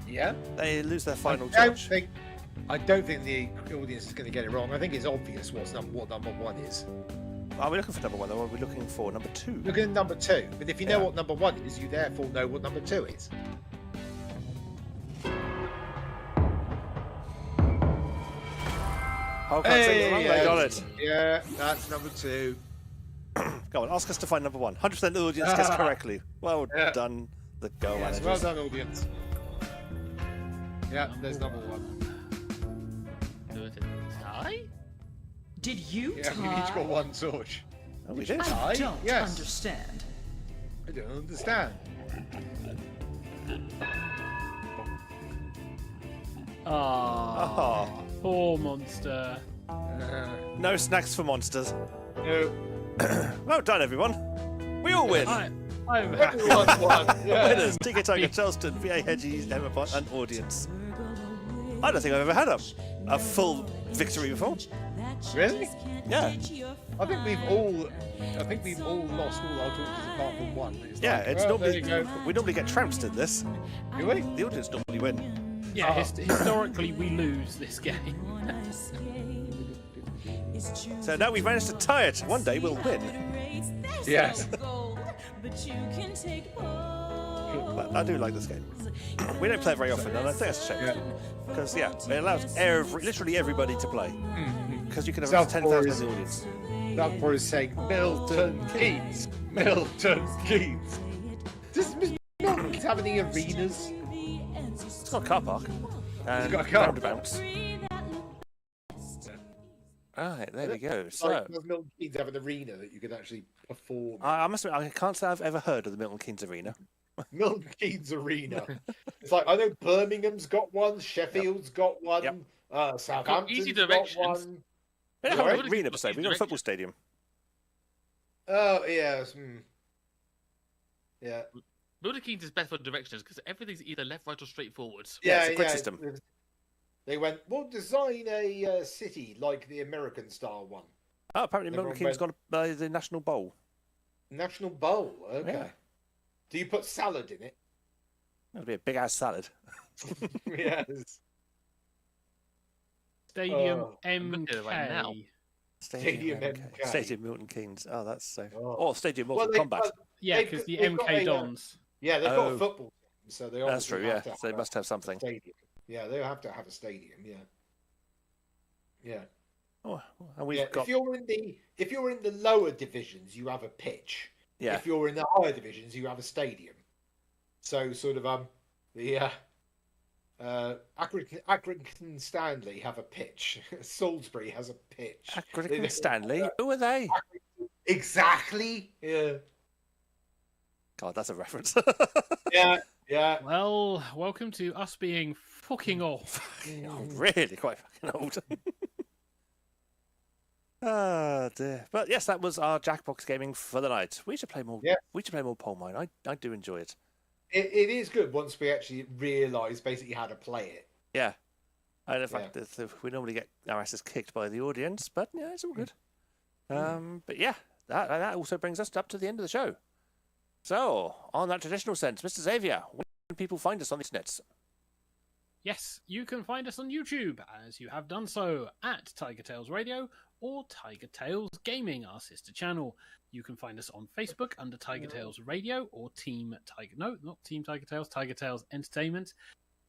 Yeah. they lose their final I judge. don't think the audience is going to get it wrong. I think it's obvious what number one is. Are we looking for number one, or are we looking for number two? Look at number two. But if you know what number one is, you therefore know what number two is. Oh, can't say it wrong. They got it. Yeah, that's number two. Go on, ask us to find number one. 100% of the audience guessed correctly. Well done, the Go Yes, managers. well done, audience. Yeah, there's number one. Do it tie? Did you Yeah, we each got one torch. Oh, we did. I don't Yes. understand. I don't understand. Ah, poor monster. No snacks for monsters. No. Well done, everyone. We all win. I'm happy. Everyone won. Yeah. Winners, TK Tiger, Charleston, VA Hedges, Emma Bond, and audience. I don't think I've ever had a full victory before. Really? Yeah. I think we've all lost all our torches apart from one. It's Yeah, like, it's well, there normally you go. we normally get trounced in this. Do we? The audience normally win. Yeah, historically we lose this game. So now we've managed to tie it. One day we'll win. Yes. But I do like this game. We don't play it very often, and I think that's a shame. Because it allows literally everybody to play. Because you can have South 10,000 in Boys. the audience. That boy is saying Milton Keynes. Milton Keynes. Does Milton Keynes have any arenas? It's got a car park. And got a car. roundabouts. Alright, there we go. So, Like, does Milton Keynes have an arena that you can actually perform? I must admit, I can't say I've ever heard of the Milton Keynes Arena. Milton Keynes Arena. It's like, I know Birmingham's got one, Sheffield's got one, Yep. Southampton's Easy got directions. one. We don't have Sorry? an arena per se, we've got a football stadium. Oh, yes. Yeah. Milton Keynes is best for directions because everything's either left, right, or straight forwards. Yeah, it's a grid system. They went, we'll design a city like the American style one. Oh, apparently Milton Everyone Keynes got the National Bowl. National Bowl, okay. Yeah. Do you put salad in it? That'll be a big ass salad. Yes. Stadium Oh, I'm looking MK. at it right now. Stadium MK. Stadium Milton Keynes. Oh, that's so. Oh. Or Stadium Well, Mortal Kombat. Yeah, They've because the got MK a, Dons. Yeah, they've got Oh. a football team, so they That's obviously true, have yeah. to So they must have something. stadium. Yeah, they have to have a stadium. Yeah. Yeah. Oh, and we've Yeah. got. If you're in the lower divisions, you have a pitch. Yeah. If you're in the higher divisions, you have a stadium. So sort of Accrington Stanley have a pitch. Salisbury has a pitch. Accrington Stanley. Who are they? Exactly. Yeah. God, that's a reference. Yeah. Yeah. Well, welcome to us being fucking off. Oh, really quite fucking old. Oh dear. But yes, that was our Jackbox gaming for the night. We should play more. Yeah. We should play more Pole Mine. I do enjoy it. It is good once we actually realise basically how to play it. Yeah. And in fact, we normally get our asses kicked by the audience, but yeah, it's all good. But yeah, that also brings us up to the end of the show. So, on that traditional sense, Mr. Xavier, where can people find us on the nets? Yes, you can find us on YouTube, as you have done so, at TigerTails Radio or TigerTails Gaming, our sister channel. You can find us on Facebook under TigerTails Radio or Team Tiger... No, not Team TigerTails, TigerTails Entertainment.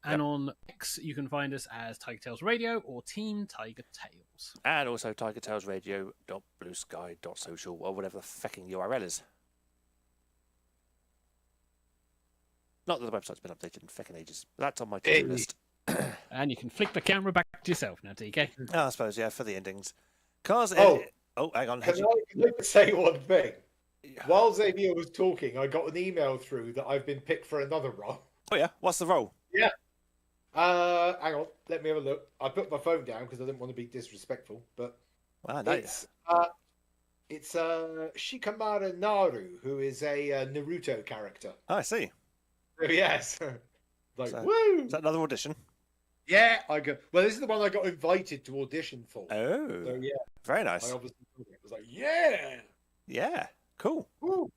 And on X, you can find us as TigerTails Radio or Team TigerTails. And also tigertailsradio.bluesky.social or whatever the fucking URL is. Not that the website's been updated in fucking ages. But that's on my to-do list. And you can flick the camera back to yourself now, TK. I suppose, yeah, for the endings. Cars. Oh. Hang on. Can I say one thing? While Xavier was talking, I got an email through that I've been picked for another role. Oh yeah, what's the role? Yeah. Hang on, let me have a look. I put my phone down because I didn't want to be disrespectful, but it's Shikamaru Naru, who is a Naruto character. Oh, I see. Oh, yes. Woo! Is that another audition? Yeah, well, this is the one I got invited to audition for. Oh. So, yeah. Very nice. I obviously was like, yeah. Yeah, cool. Ooh.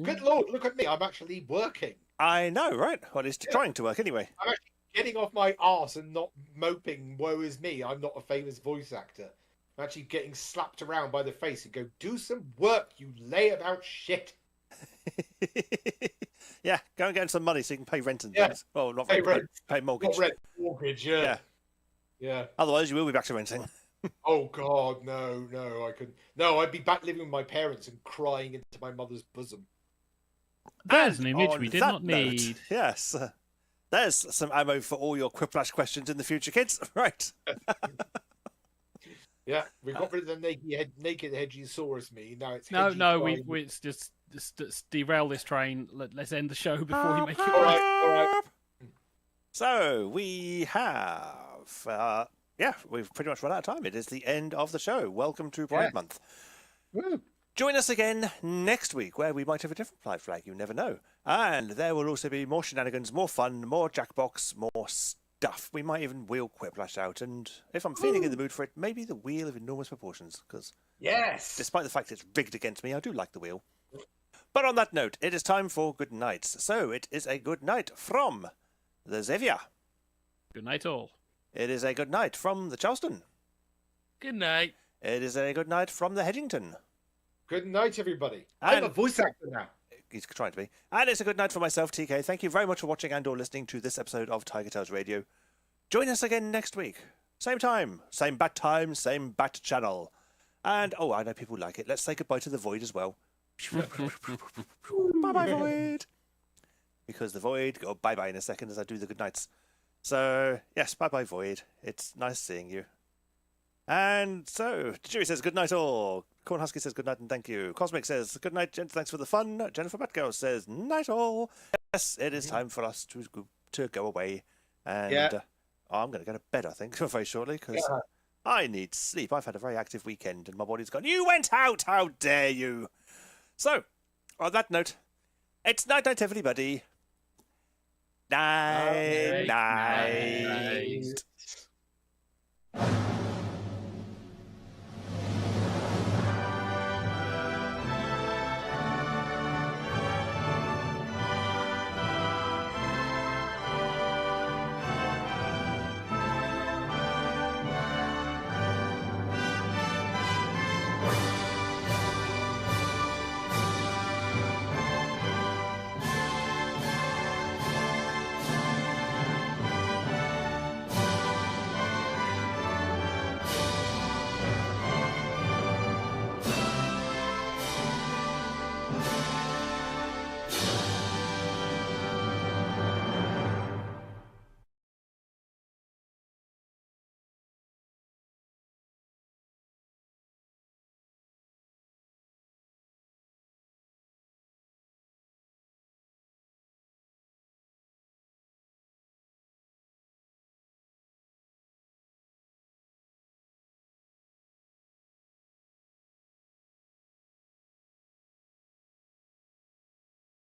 Good Lord, look at me. I'm actually working. I know, right? Well, it's trying to work anyway. I'm actually getting off my arse and not moping, woe is me, I'm not a famous voice actor. I'm actually getting slapped around by the face and go, do some work, you layabout shit. Yeah, go and get some money so you can pay rent and things. Well, not pay rent, pay mortgage. Not rent, mortgage, yeah. Otherwise, you will be back to renting. Oh, God, no, I couldn't. No, I'd be back living with my parents and crying into my mother's bosom. There's an image we did not need. Note, yes. There's some ammo for all your Quiplash questions in the future, kids. Right. Yeah, we got rid of the naked Hedgiosaurus me. Now it's it's just derail this train. Let's end the show before we make it. All right. So we have, we've pretty much run out of time. It is the end of the show. Welcome to Pride Month. Woo. Join us again next week, where we might have a different Pride flag. You never know. And there will also be more shenanigans, more fun, more Jackbox, more stuff. We might even wheel Quiplash out, and if I'm feeling in the mood for it, maybe the wheel of enormous proportions, because despite the fact it's rigged against me, I do like the wheel. But on that note, it is time for good nights. So it is a good night from the Xavier. Good night, all. It is a good night from the Charleston. Good night. It is a good night from the Hedgington. Good night, everybody. I'm a voice actor now. He's trying to be. And it's a good night for myself, TK. Thank you very much for watching and or listening to this episode of TigerTails Radio. Join us again next week. Same time, same bat channel. And, I know people like it. Let's say goodbye to the Void as well. Bye-bye, Void. Because the Void go bye-bye in a second as I do the good nights. So, yes, bye-bye, Void. It's nice seeing you. And so, Chewie says good night all. Cornhusky says good night and thank you. Cosmic says good night, gents. Thanks for the fun. Jennifer Batgirl says night all. Yes, it is time for us to go away. And I'm going to go to bed, I think, very shortly because I need sleep. I've had a very active weekend and my body's gone, you went out, how dare you? So, on that note, it's night-night, everybody. Night.